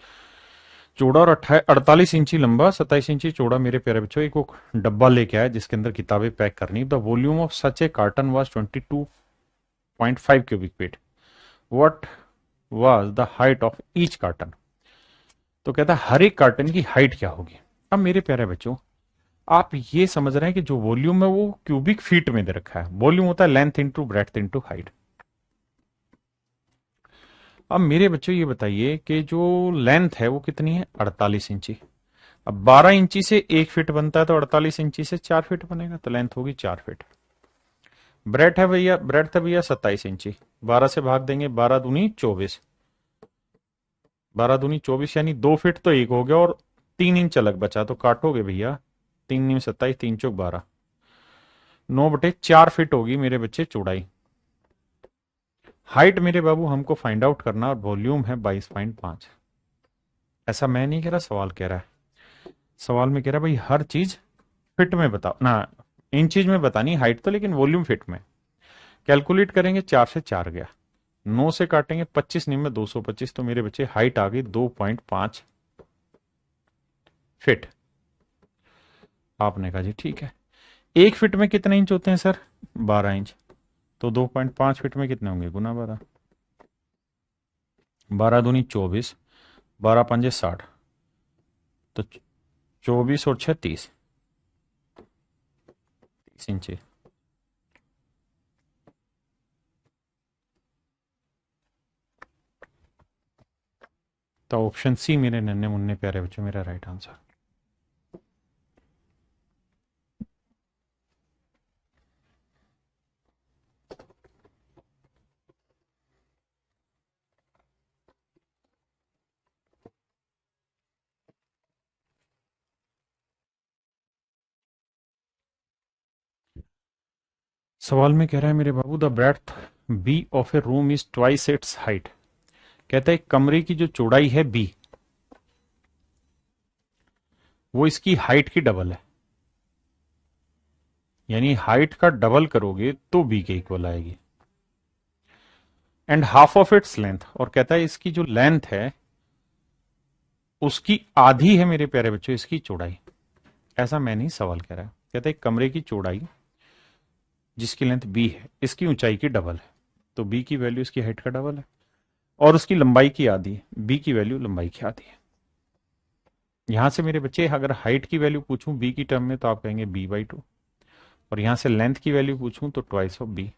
चौड़ा और 48 इंची लंबा 27 इंची चौड़ा मेरे प्यारे बच्चों एक वो डब्बा लेके आया जिसके अंदर किताबें पैक करनी। The volume of such A carton was 22.5 cubic feet. What was the height of each carton? तो कहता है हर एक कार्टन की हाइट क्या होगी। अब मेरे प्यारे बच्चों, आप ये समझ रहे हैं कि जो वॉल्यूम है वो क्यूबिक फीट में दे रखा है। वॉल्यूम होता है length into breadth into height. अब मेरे बच्चों ये बताइए कि जो लेंथ है वो कितनी है, 48 इंची। अब 12 इंची से 1 फीट बनता है तो 48 इंची से 4 फीट बनेगा, तो लेंथ होगी 4 फीट। ब्रेड है भैया 27 इंची। 12 से भाग देंगे, 12 दूनी 24, 12 दूनी 24 यानी 2 फीट तो एक हो गया और 3 इंच अलग बचा, तो काटोगे भैया 3 × 27, 3 × 4 = 12, 9/4 फीट होगी मेरे बच्चे चौड़ाई। हाइट मेरे बाबू हमको फाइंड आउट करना और वॉल्यूम है 22.5। ऐसा मैं नहीं कह रहा, सवाल कह रहा है। सवाल में कह रहा है भाई हर चीज फिट में बताओ ना, इंचीज में बतानी हाइट तो, लेकिन वॉल्यूम फिट में। कैलकुलेट करेंगे, 4 से 4 गया, 9 से काटेंगे 25 निम में 225, तो मेरे बच्चे हाइट आ गई 2.5 फिट। आपने कहा जी ठीक है। 1 फीट में कितने इंच होते हैं सर, 12 इंच। तो 2.5 फीट में कितने होंगे, गुना 12, 12 दूनी 24, 12 पंजे 60, तो 24 और 6 30, 30 इंच। तो ऑप्शन सी मेरे नन्हे मुन्ने प्यारे बच्चों मेरा राइट आंसर। सवाल में कह रहा है मेरे बाबू, the breadth B of a room is twice its height. कहता है कमरे की जो चौड़ाई है बी, वो इसकी हाइट की डबल है, यानी हाइट का डबल करोगे तो बी के इक्वल आएगी। And half of its length, और कहता है इसकी जो लेंथ है उसकी आधी है मेरे प्यारे बच्चों इसकी चौड़ाई। ऐसा मैं नहीं सवाल कह रहा है, कहता है कमरे की चौड़ाई जिसकी लेंथ बी है इसकी ऊंचाई की डबल है, तो बी की वैल्यू इसकी हाइट का डबल है, और उसकी लंबाई की आधी है, बी की वैल्यू लंबाई की आधी है। यहां से मेरे बच्चे अगर हाइट की वैल्यू पूछूं बी की टर्म में तो आप कहेंगे b/2, और यहां से लेंथ की वैल्यू पूछूं तो ट्वाइस ऑफ बी।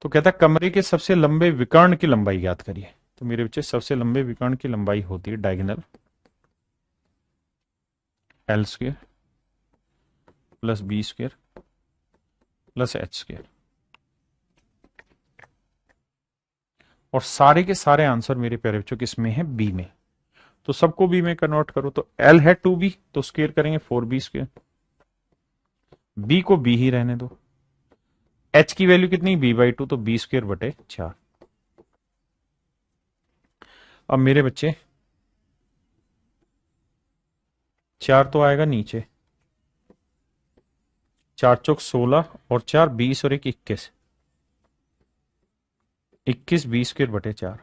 तो कहता है कमरे के सबसे लंबे विकर्ण की लंबाई याद करिए। तो मेरे बच्चे सबसे लंबे विकर्ण की लंबाई होती है diagonal l² plus b² plus h², और सारे के सारे आंसर मेरे प्यारे बच्चों किसमें है, बी में। तो सबको बी में कन्वर्ट करो, तो l है 2b तो स्क्वायर करेंगे 4b², b को b ही रहने दो, h की वैल्यू कितनी b/2 तो b²/4। अब मेरे बच्चे 4 तो आएगा नीचे, 4 चौक 16 और 4 20 और 1 21, 21 b²/4।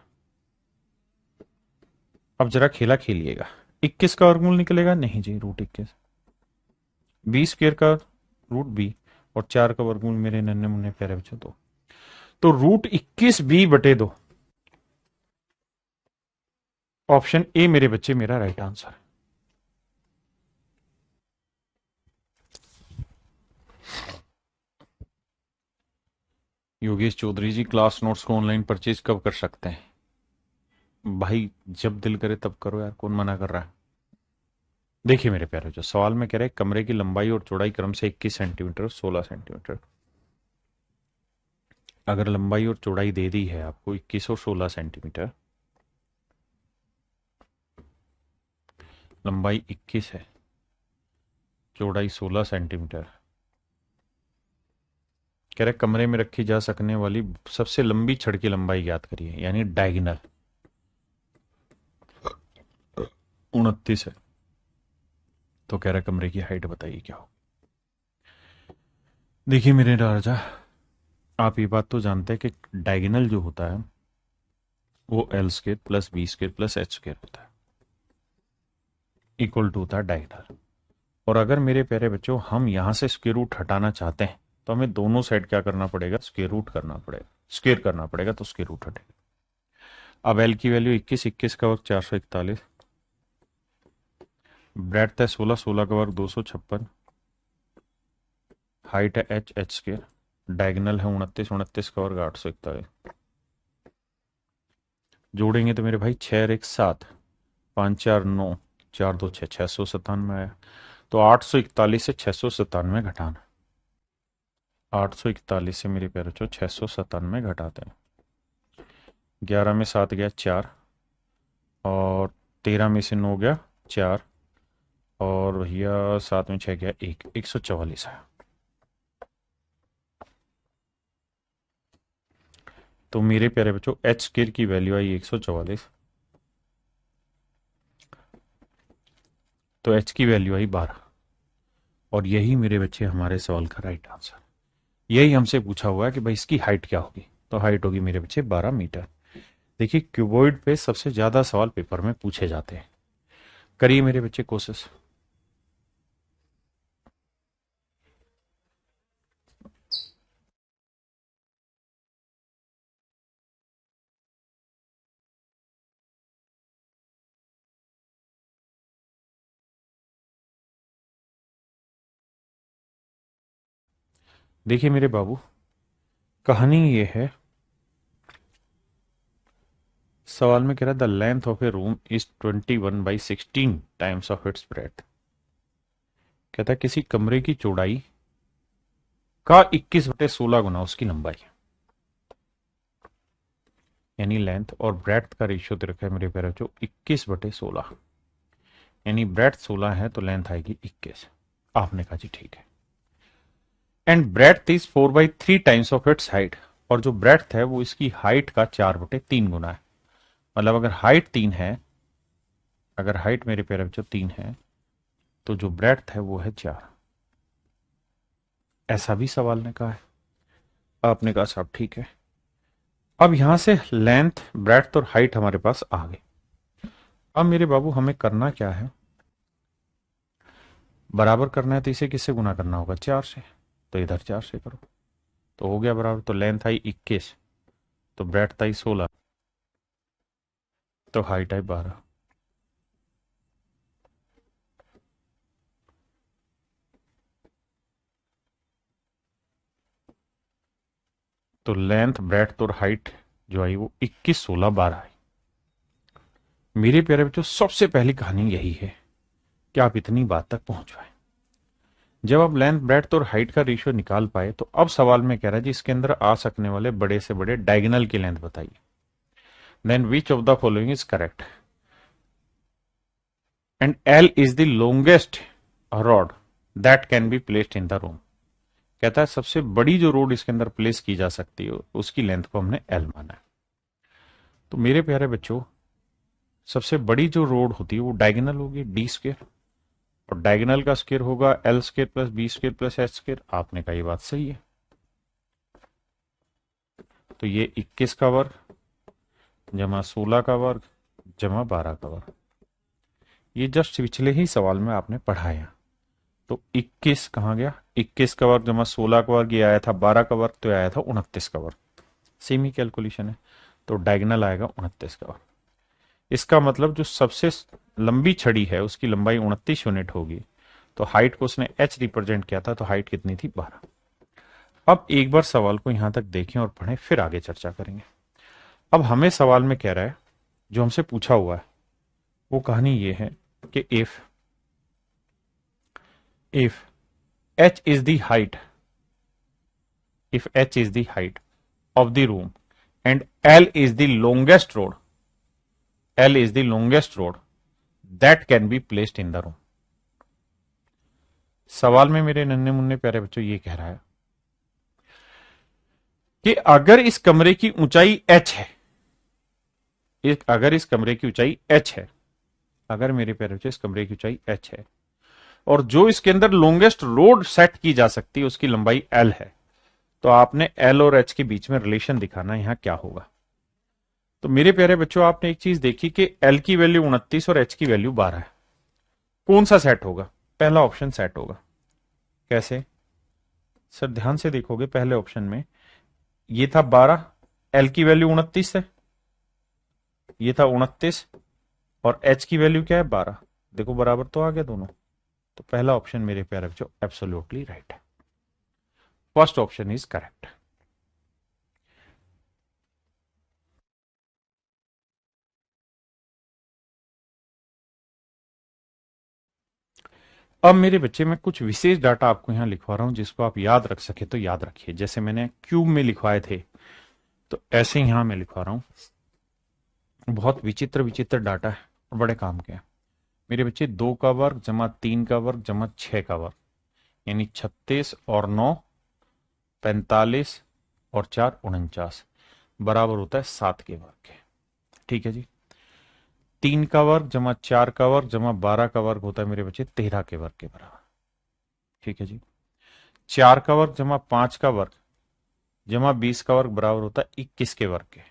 अब जरा खेला खेलिएगा, 21 का वर्गमूल निकलेगा नहीं जी, √21, b² का √b और 4 का वर्गमूल मेरे नन्हे मुन्ने प्यारे बच्चों तो √21b/2, ऑप्शन ए मेरे बच्चे मेरा राइट आंसर है। योगेश चौधरी जी, क्लास नोट्स को ऑनलाइन परचेज कब कर सकते हैं? भाई जब दिल करे तब करो यार, कौन मना कर रहा है। देखिए मेरे प्यारे, जो सवाल में कह रहे हैं कमरे की लंबाई और चौड़ाई क्रम से 21 सेंटीमीटर और 16 सेंटीमीटर। अगर लंबाई और चौड़ाई दे दी है आपको 21 और 16 सेंटीमीटर, लंबाई 21 है चौड़ाई 16 सेंटीमीटर, कह रहे कमरे में रखी जा सकने वाली सबसे लंबी छड़ की लंबाई याद करिए, यानी डायगोनल 29 है, तो कह रहा कमरे की हाइट बताइए क्या हो। देखिए मेरे राजा, आप ये बात तो जानते हैं कि डायगोनल जो होता है वो l² plus b² plus h² होता है, इक्वल टू होता है डायगोनल। और अगर मेरे प्यारे बच्चों हम यहां से स्क्वायर रूट हटाना चाहते हैं तो हमें दोनों साइड क्या करना पड़ेगा, स्क्वायर रूट करना पड़ेगा, स्क्वायर करना पड़ेगा, तो स्क्वायर रूट हटेगा। अब l की वैल्यू 21, 21 का वर्ग 441, ब्रेड्थ है 16, 16 का वर्ग 256, हाइट है h² डायगोनल है 29, 29 का वर्ग 841। जोड़ेंगे तो मेरे भाई 6 और 1 7, 5 4 9, 4 2 6, 697 आया। तो 841 से 697 घटाना, 841 से मेरे प्यारे बच्चों 697 घटाते हैं। 11 में 7 गया 4, और 13 में से 9 गया 4, और भैया 7 में 6 गया 1, 144 आया। तो मेरे प्यारे बच्चों h² की वैल्यू आई 144, तो h की वैल्यू आई 12, और यही मेरे बच्चे हमारे सवाल का राइट आंसर। यही हमसे पूछा हुआ है कि भाई इसकी हाइट क्या होगी, तो हाइट होगी मेरे बच्चे 12 मीटर। देखिए क्यूबॉइड पे सबसे ज्यादा सवाल पेपर में पूछे जाते हैं, करिए मेरे बच्चे कोशिश। देखिए मेरे बाबू, कहानी ये है, सवाल में कह रहा है the length of a room is 21/16 times of it's breath. कहता है किसी कमरे की चौड़ाई का 21/16 गुना उसकी लंबाई, यानी लेंथ और ब्रेथ का रेशियो दे रखा है मेरे प्यारे बच्चों 21/16, यानी ब्रेथ 16 है तो लेंथ आएगी 21। आपने कहा जी ठीक है। And breadth is 4/3 times of its height, और जो ब्रेथ है वो इसकी हाइट का 4/3 गुना है। मतलब अगर हाइट 3 है, अगर हाइट मेरे प्यारे बच्चों 3 है तो जो ब्रेथ है वो है 4। ऐसा भी सवाल ने कहा है। आपने कहा साहब ठीक है, अब यहां से लेंथ, ब्रेड्थ और हाइट हमारे पास आ गई। अब मेरे बाबू हमें करना क्या है, बराबर करना है तो इसे किससे गुना करना होगा, 4 से। तो इधर 4 से करो तो हो गया बराबर। तो लेंथ आई 21, तो ब्रेड्थ आई 16, तो हाइट आई 12। तो लेंथ, ब्रेड्थ और हाइट जो आई वो 21, 16, 12 आई। मेरे प्यारे बच्चों, सबसे पहली कहानी यही है कि आप इतनी बात तक पहुंच पाए। जब आप लेंथ, ब्रेड्थ और हाइट का रेशियो निकाल पाए, तो अब सवाल में कह रहा है जी इसके अंदर आ सकने वाले बड़े से बड़े डायगोनल की लेंथ बताइए। Then which of the following is correct, and L is the longest rod that can be placed in the room. कहता है सबसे बड़ी जो रोड इसके अंदर प्लेस की जा सकती है उसकी लेंथ को हमने एल माना है। तो मेरे प्यारे बच्चों, सबसे बड़ी जो रोड होती है वो डायगोनल होगी, डी स्क्वायर, और डायगोनल का स्क्वायर होगा L square plus B square plus H square. आपने कहा ये बात सही है। तो ये 21 का वर्ग जमा 16 का वर्ग जमा 12 का वर्ग, ये जस्ट पिछले ही सवाल में आपने पढ़ाया। तो 21 कहाँ गया, 21 का वर्ग जमा 16 का वर्ग, ये आया था 12 का वर्ग, तो आया था 29 का वर्ग। सेम ही कैलकुलेशन है। तो डायगोनल आएगा 29 का वर्ग। इसका मतलब जो सबसे लंबी छड़ी है उसकी लंबाई 29 यूनिट होगी। तो हाइट को उसने एच रिप्रेजेंट किया था, तो हाइट कितनी थी, 12। अब एक बार सवाल को यहां तक देखें और पढ़ें, फिर आगे चर्चा करेंगे। अब हमें सवाल में कह रहा है, जो हमसे पूछा हुआ है वो कहानी ये है कि if h is the height, if h is the height of the room and L is the longest road, L is the longest road that can be placed in the room। सवाल में मेरे नन्हे मुन्ने प्यारे बच्चों ये कह रहा है कि अगर इस कमरे की ऊंचाई h है, अगर इस कमरे की ऊंचाई h है, अगर मेरे प्यारे बच्चों इस कमरे की ऊंचाई h है, और जो इसके अंदर लॉन्गेस्ट रोड सेट की जा सकती है उसकी लंबाई L है, तो आपने L और H के बीच में रिलेशन दिखाना, यहां क्या होगा। तो मेरे प्यारे बच्चों, आपने एक चीज देखी कि L की वैल्यू 29 और H की वैल्यू 12 है। कौन सा सेट होगा, पहला ऑप्शन सेट होगा। कैसे सर, ध्यान से देखोगे पहले ऑप्शन में ये था 12, L की वैल्यू 29 है, ये था 29, और H की वैल्यू क्या है, 12। देखो बराबर तो आ गया दोनों। तो पहला ऑप्शन मेरे प्यारे बच्चों एब्सोल्युटली राइट है। First option is correct. अब मेरे बच्चे, मैं कुछ विशेष डाटा आपको यहां लिखवा रहा हूं जिसको आप याद रख सके तो याद रखिए। जैसे मैंने क्यूब में लिखवाए थे, तो ऐसे ही यहां मैं लिखवा रहा हूं। बहुत विचित्र विचित्र डाटा है और बड़े काम के हैं मेरे बच्चे। 2 का वर्ग जमा 3 का वर्ग जमा 6 का वर्ग, यानी 36 और 9 45 और 4 49, बराबर होता है 7 के वर्ग के। ठीक है जी। 3 का वर्ग जमा 4 का वर्ग जमा 12 का वर्ग होता है मेरे बच्चे 13 के वर्ग के बराबर। ठीक है जी। 4 का वर्ग जमा 5 का वर्ग जमा 20 का वर्ग बराबर होता है 21 के वर्ग के।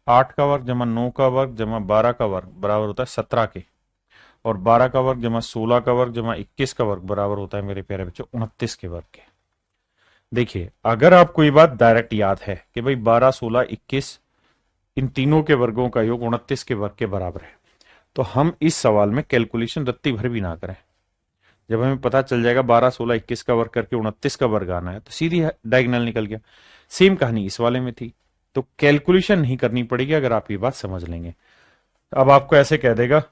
8 का वर्ग जमा 9 का वर्ग जमा 12 का वर्ग बराबर होता है 17 के। और 12 का वर्ग जमा 16 का वर्ग जमा 21 का वर्ग बराबर होता है मेरे प्यारे बच्चों 29 के वर्ग के। देखिए, अगर आपको ये बात डायरेक्ट याद है कि भाई 12, 16, 21 इन तीनों के वर्गों का योग 29 के वर्ग के बराबर है, तो हम इस सवाल में कैलकुलेशन रत्ती भर भी ना करें। जब हमें पता चल जाएगा 12, 16, 21 का वर्ग करके 29 का वर्ग आना है, तो सीधी डायगोनल निकल गया। सेम कहानी इस वाले में थी। तो कैलकुलेशन नहीं करनी पड़ेगी अगर आप ये बात समझ लेंगे। अब आपको ऐसे कह देगा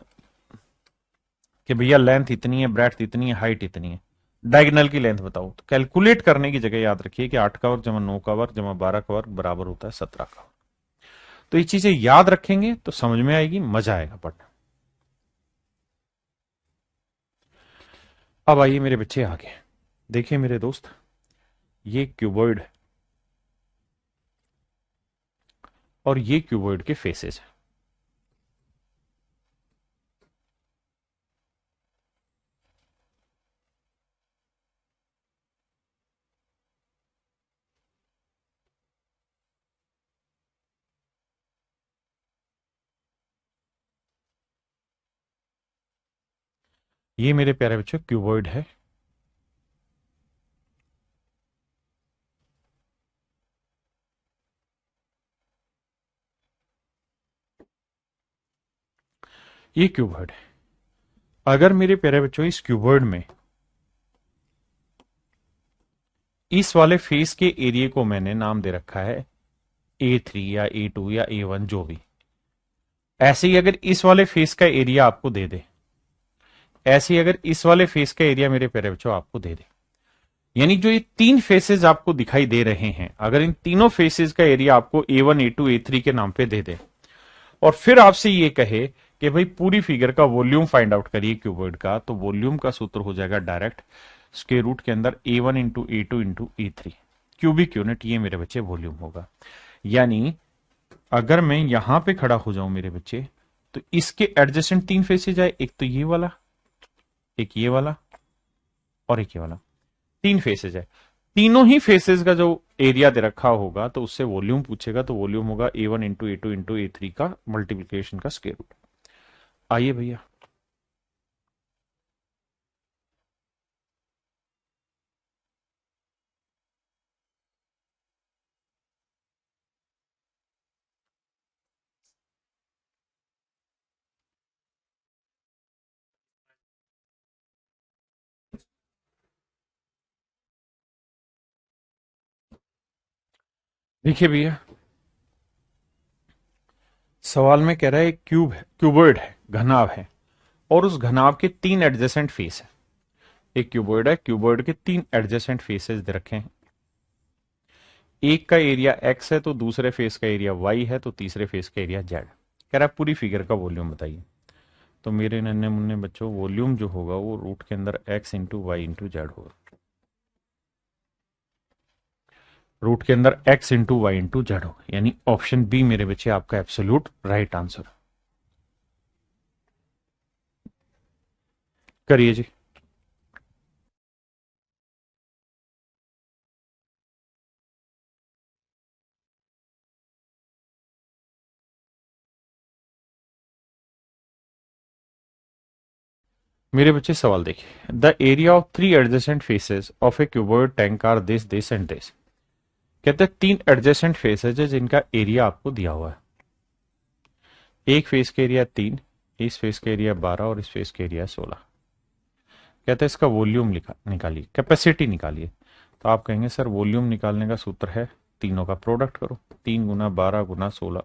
कि भैया लेंथ इतनी है, ब्रेड्थ इतनी है, हाइट इतनी है, डायगोनल की लेंथ बताओ। तो कैलकुलेट करने की जगह याद रखिए कि 8 का वर्ग जमा 9 का वर्ग जमा 12 का वर्ग बराबर होता है 17 का। तो ये चीजें याद रखेंगे तो समझ में आएगी, मजा आएगा पढ़ना। अब आइए मेरे बच्चे आगे देखिए मेरे दोस्त, ये क्यूबॉइड है और ये क्यूबॉइड के फेसेस हैं। ये मेरे प्यारे बच्चों क्यूबॉइड है। ये क्यूबॉइड है। अगर मेरे प्यारे बच्चों इस क्यूबॉइड में इस वाले फेस के एरिया को मैंने नाम दे रखा है A3 या A2 या A1 जो भी, ऐसे ही अगर इस वाले फेस का एरिया आपको दे दे, ऐसे ही अगर इस वाले फेस का एरिया मेरे प्यारे बच्चों आपको दे दे, यानी जो ये तीन फेसेस आपको दिखाई दे रहे हैं, अगर इन तीनों फेसेस का एरिया आपको A1 A2 A3 के नाम पे दे दे और फिर आपसे ये कहे कि भाई पूरी फिगर का वॉल्यूम फाइंड आउट करिए क्यूबॉइड का, तो वॉल्यूम का सूत्र हो जाएगा डायरेक्ट स्क्वायर रूट के अंदर A1 into A2 into A3 cubic unit, ये मेरे बच्चे वॉल्यूम होगा। यानी अगर मैं यहां पे खड़ा हो जाऊं मेरे बच्चे, तो इसके एडजेसेंट तीन फेसेज आए, एक तो ये वाला, एक ये वाला और एक ये वाला, तीन फेसेज है। तीनों ही फेसेस का जो एरिया दे रखा होगा तो उससे वॉल्यूम पूछेगा, तो वॉल्यूम होगा A1 into A2 into A3 का मल्टीप्लीकेशन का स्क्वायर रूट। आइए भैया, देखिए भैया, सवाल में कह रहा है एक क्यूब है, क्यूबॉइड है, घनाभ है, और उस घनाभ के तीन एडजेसेंट फेस है। एक क्यूबॉइड है, क्यूबॉइड के तीन एडजेसेंट फेसेस दे रखे हैं। एक का एरिया एक्स है, तो दूसरे फेस का एरिया वाई है, तो तीसरे फेस का एरिया जेड। कह रहा है पूरी फिगर का वॉल्यूम बताइए। तो मेरे नन्हे मुन्ने बच्चों, वॉल्यूम जो होगा वो रूट के अंदर X into Y into Z होगा। रूट के अंदर X into Y into Z होगा, यानी ऑप्शन बी मेरे बच्चे आपका एब्सोल्यूट राइट आंसर। करिए जी। मेरे बच्चे सवाल देखिए, the area of three adjacent faces of a cuboid tank are this this and this. कहते हैं तीन एडजेसेंट फेसेज है जिनका एरिया आपको दिया हुआ है। एक फेस का एरिया 3, इस फेस का एरिया 12 और इस फेस का एरिया 16। कहते हैं इसका वॉल्यूम निकालिए, कैपेसिटी निकालिए। तो आप कहेंगे सर वॉल्यूम निकालने का सूत्र है तीनों का प्रोडक्ट करो, 3 गुना 12 गुना 16।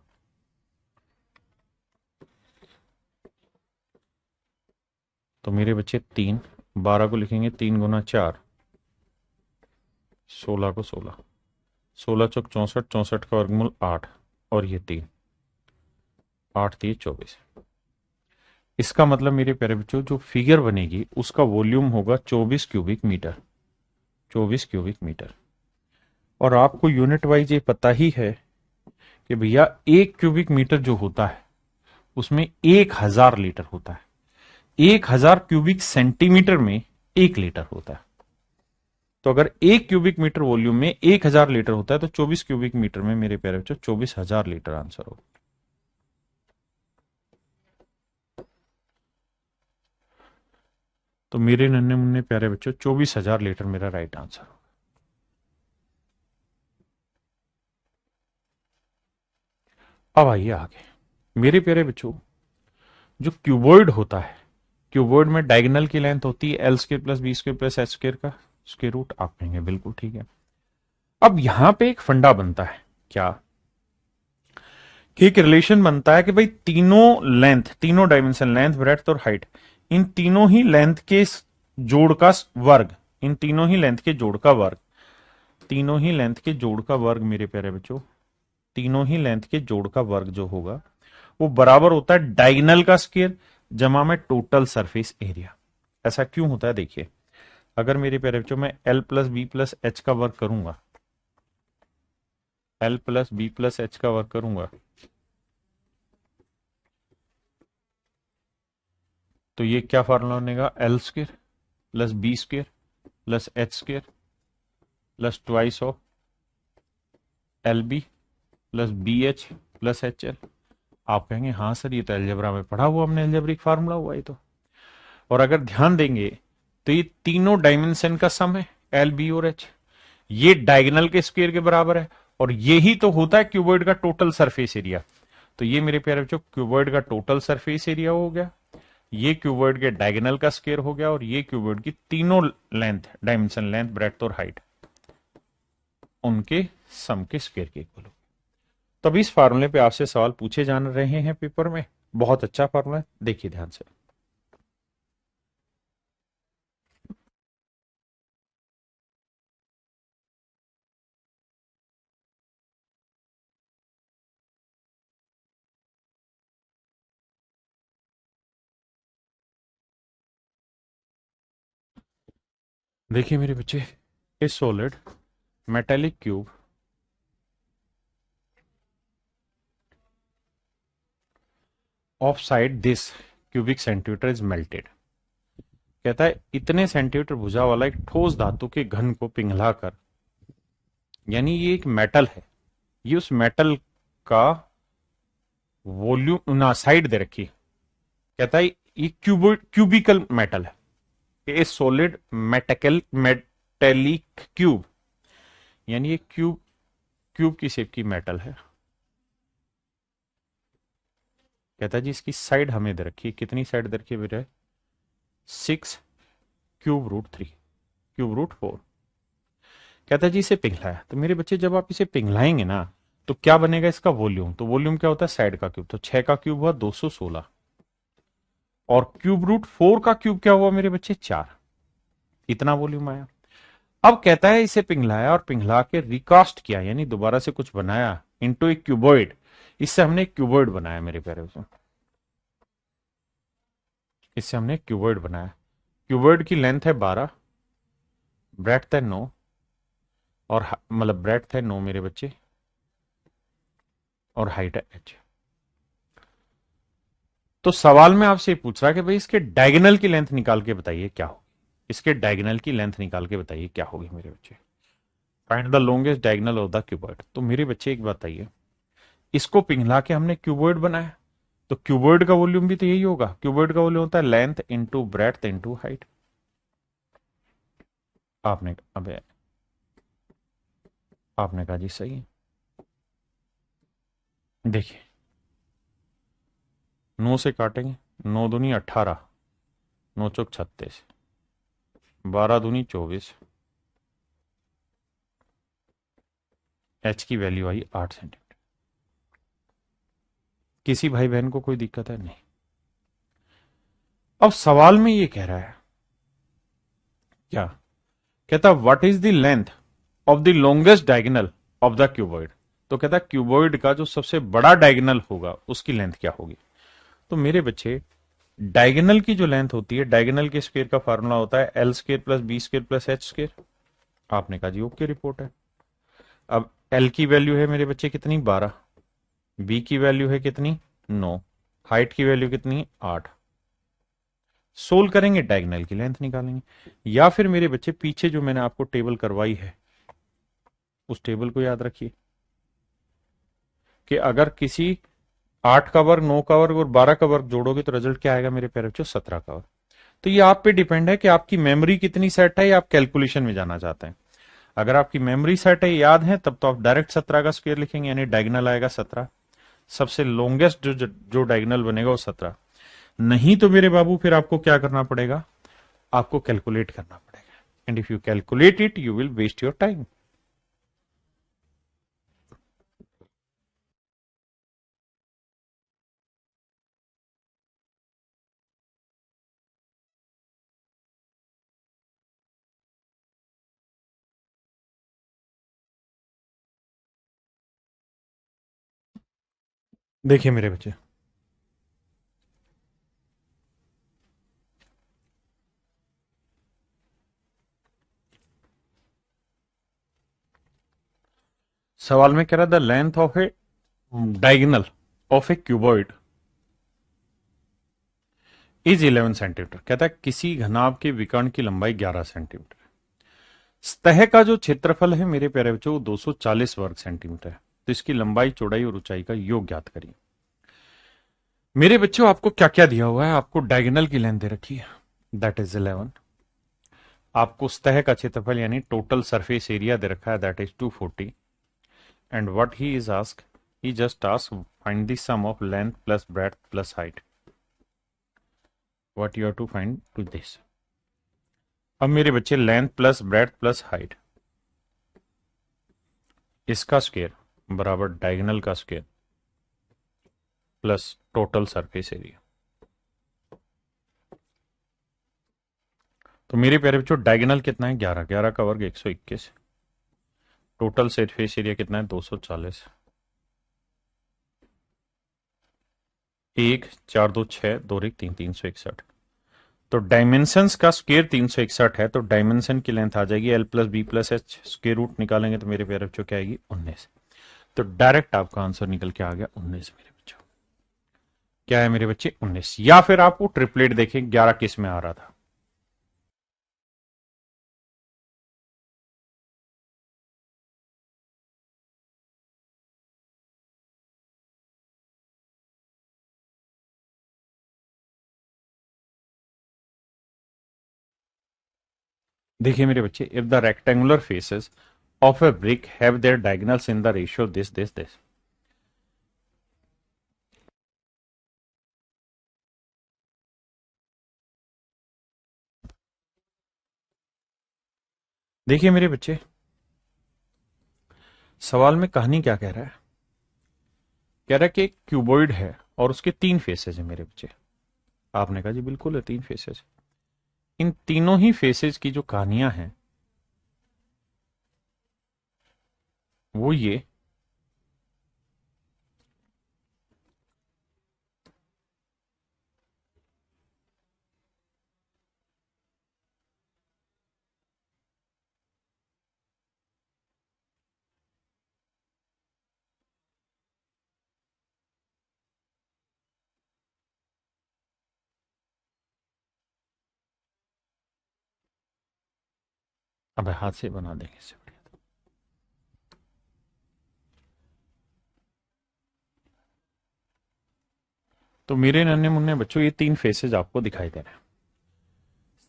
तो मेरे बच्चे 3, 12 को लिखेंगे 3 गुना 4, 16 को 16, 16 चौक 64, 64 का वर्गमूल 8 और ये 3, 8 3 24। इसका मतलब मेरे प्यारे बच्चों जो फिगर बनेगी उसका वॉल्यूम होगा 24 क्यूबिक मीटर, 24 क्यूबिक मीटर। और आपको यूनिट वाइज ये पता ही है कि भैया एक क्यूबिक मीटर जो होता है उसमें 1000 लीटर होता है, 1000 क्यूबिक सेंटीमीटर में 1 लीटर होता है। तो अगर एक क्यूबिक मीटर वॉल्यूम में 1000 लीटर होता है तो 24 क्यूबिक मीटर में मेरे प्यारे बच्चों 24,000 लीटर आंसर होगा। तो मेरे नन्हे मुन्ने प्यारे बच्चों 24,000 लीटर मेरा राइट आंसर होगा। अब आइए आगे, मेरे प्यारे बच्चों जो क्यूबॉइड होता है, क्यूबॉइड में डायगोनल की लेंथ होती है L square plus B square plus H square का स्क्वायर रूट। आप कहेंगे बिल्कुल ठीक है। अब यहां पे एक फंडा बनता है क्या, कि एक रिलेशन बनता है कि भाई तीनों लेंथ, तीनों डायमेंशन लेंथ ब्रेड्थ और हाइट, इन तीनों ही लेंथ के जोड़ का वर्ग, इन तीनों ही लेंथ के जोड़ का वर्ग, तीनों ही लेंथ के जोड़ का वर्ग मेरे प्यारे बच्चों, तीनों ही लेंथ के जोड़ का वर्ग जो होगा वो बराबर होता है डायगोनल का स्क्वायर जमा में टोटल सरफेस एरिया। ऐसा क्यों होता है देखिए, अगर मेरे प्यारे बच्चों मैं L plus B plus H का वर्ग करूंगा, L plus B plus H का वर्ग करूंगा, तो ये क्या फार्मूला बनेगा, L square plus B square plus H square plus twice of L B plus B H plus H L. आप कहेंगे हाँ सर ये तो एलजेब्रा में पढ़ा हुआ हमने, एलजेब्रिक फार्मूला हुआ ये तो। और अगर ध्यान देंगे तो ये तीनों डायमेंशन का सम है, एल बी और एच। ये डायगोनल के स्क्वायर के बराबर है, और यही तो होता है क्यूबॉइड का टोटल सरफेस एरिया। तो ये मेरे प्यारे बच्चों क्यूबॉइड का टोटल सरफेस एरिया हो गया, ये क्यूबॉइड के डायगोनल का स्क्वायर हो गया, और ये क्यूबॉइड की तीनों लेंथ, डायमेंशन, लेंथ, ब्रेड्थ और हाइट, उनके सम के स्क्वायर के इक्वल हो। तो अभी इस फार्मूले पे आपसे सवाल पूछे जा रहे हैं पेपर में। बहुत अच्छा फार्मूला है, देखिए ध्यान से। देखिए मेरे बच्चे, ए solid metallic cube of side this cubic centimetre is melted. कहता है इतने सेंटीमीटर भुजा वाला एक ठोस धातु के घन को पिघलाकर, यानी ये एक मेटल है, ये उस मेटल का वॉल्यूम ना साइड दे रखी। कहता है ये क्यूबिकल मेटल है, ए सॉलिड मेटेलिक क्यूब, यानी ये क्यूब क्यूब की शेप की मेटल है। कहता है जी इसकी साइड हमें दे रखी, कितनी साइड दे रखी है? 6 क्यूब रूट 3 क्यूब रूट 4। कहता है जी इसे पिघलाया। तो मेरे बच्चे जब आप इसे पिघलाएंगे ना तो क्या बनेगा इसका वॉल्यूम? तो वॉल्यूम क्या होता है? साइड का क्यूब। तो 6 का क्यूब हुआ 216, और क्यूब रूट 4 का क्यूब क्या हुआ मेरे बच्चे? 4। इतना वॉल्यूम आया। अब कहता है इसे पिघलाया और पिघला के रिकास्ट किया, यानी दोबारा से कुछ बनाया इनटू ए क्यूबॉइड। इससे हमने एक क्यूबॉइड बनाया मेरे प्यारे बच्चों, इससे हमने क्यूबॉइड बनाया। क्यूबॉइड की लेंथ है 12, ब्रेड्थ है 9, और मतलब ब्रेड्थ है 9 मेरे बच्चे, और हाइट है h। तो सवाल में आपसे पूछ रहा है कि भाई इसके डायगोनल की लेंथ निकाल के बताइए क्या होगी। इसके डायगोनल की लेंथ निकाल के बताइए क्या होगी मेरे बच्चे। Find the longest diagonal of the cuboid. तो मेरे बच्चे एक बात बताइए, इसको पिघला के हमने क्यूबॉइड बनाया, तो क्यूबॉइड का वॉल्यूम भी तो यही होगा। क्यूबॉइड का वॉल्यूम होता है length into breadth into height. आपने कहा जी सही है। देखिए 9 से काटेंगे, 9 दूनी 18, 9 चौक 36, 12 दूनी 24, एच की वैल्यू आई 8 सेंटीमीटर। किसी भाई बहन को कोई दिक्कत है? नहीं। अब सवाल में ये कह रहा है क्या? कहता what is the length of the longest diagonal of the cuboid. तो कहता क्यूबॉइड का जो सबसे बड़ा डायगोनल होगा उसकी लेंथ क्या होगी। तो मेरे बच्चे डायगोनल की जो लेंथ होती है, डायगोनल के स्क्वायर का फार्मूला होता है L square plus B square plus H square. आपने कहा जी ओके रिपोर्ट है। अब एल की वैल्यू है मेरे बच्चे कितनी? 12। बी की वैल्यू है कितनी? 9। हाइट की वैल्यू कितनी? 8। सोल्व करेंगे, डायगोनल की लेंथ निकालेंगे। या फिर मेरे बच्चे पीछे जो मैंने आपको टेबल करवाई है उस टेबल को याद रखिए कि अगर किसी 8 का वर्ग, 9 का वर्ग और 12 का वर्ग जोड़ोगे तो रिजल्ट क्या आएगा मेरे प्यारे बच्चों? 17 का वर्ग। तो ये आप पे डिपेंड है कि आपकी मेमोरी कितनी सेट है या आप कैलकुलेशन में जाना चाहते हैं। अगर आपकी मेमोरी सेट है, याद है, तब तो आप डायरेक्ट 17 का स्क्वायर लिखेंगे, यानी डायगोनल आएगा 17। सबसे लॉन्गेस्ट जो डायगोनल बनेगा वो 17। नहीं तो मेरे बाबू फिर आपको क्या करना पड़ेगा? आपको कैलकुलेट करना पड़ेगा, and if you calculate it you will waste your time. देखिए मेरे बच्चे, सवाल में कह रहा the length of a diagonal of a cuboid is 11 centimetre. कहता है किसी घनाभ के विकर्ण की लंबाई 11 सेंटीमीटर। सतह का जो क्षेत्रफल है मेरे प्यारे बच्चों वो 240 वर्ग सेंटीमीटर है। तो इसकी लंबाई, चौड़ाई और ऊंचाई का योग ज्ञात करिए। मेरे बच्चों आपको क्या क्या दिया हुआ है? आपको डायगोनल की लेंथ दे रखी है, दैट इज 11। आपको सतह का क्षेत्रफल यानी टोटल सरफेस एरिया दे रखा है, that is 240। And what he is ask, he just ask find the sum of length plus breadth plus height. What you have to find to this. अब मेरे बच्चे length plus breadth plus height, इसका square बराबर diagonal का square plus total surface area. तो मेरे प्यारे बच्चों डायगोनल कितना है 11, 11 का वर्ग 121। टोटल सरफेस एरिया कितना है 240। 1 4 2 6 2 1 3 361। तो डायमेंशंस का स्क्वायर 361 है, तो डायमेंशन की लेंथ आ जाएगी L plus B plus H, square root निकालेंगे तो मेरे प्यारे बच्चों क्या आएगी 19। तो डायरेक्ट आपका आंसर निकल के आ गया 19 मेरे बच्चों। क्या है मेरे बच्चे 19। या फिर आप वो ट्रिपलेट देखें 11 किस में आ रहा था। देखिए मेरे बच्चे, if the rectangular faces of A brick have their diagonals in the ratio this this this. देखिए मेरे बच्चे, सवाल में कहानी क्या कह रहा है, कह रहा है कि एक क्यूबॉइड है और उसके 3 फेसेस हैं मेरे बच्चे। आपने कहा जी बिल्कुल है 3 फेसेस। इन तीनों ही फेसेस की जो कहानियां हैं वो ये, अब हाथ से बना देंगे इसे। तो मेरे नन्हे मुन्ने बच्चों, ये 3 फेसेज आपको दिखाई दे रहे हैं।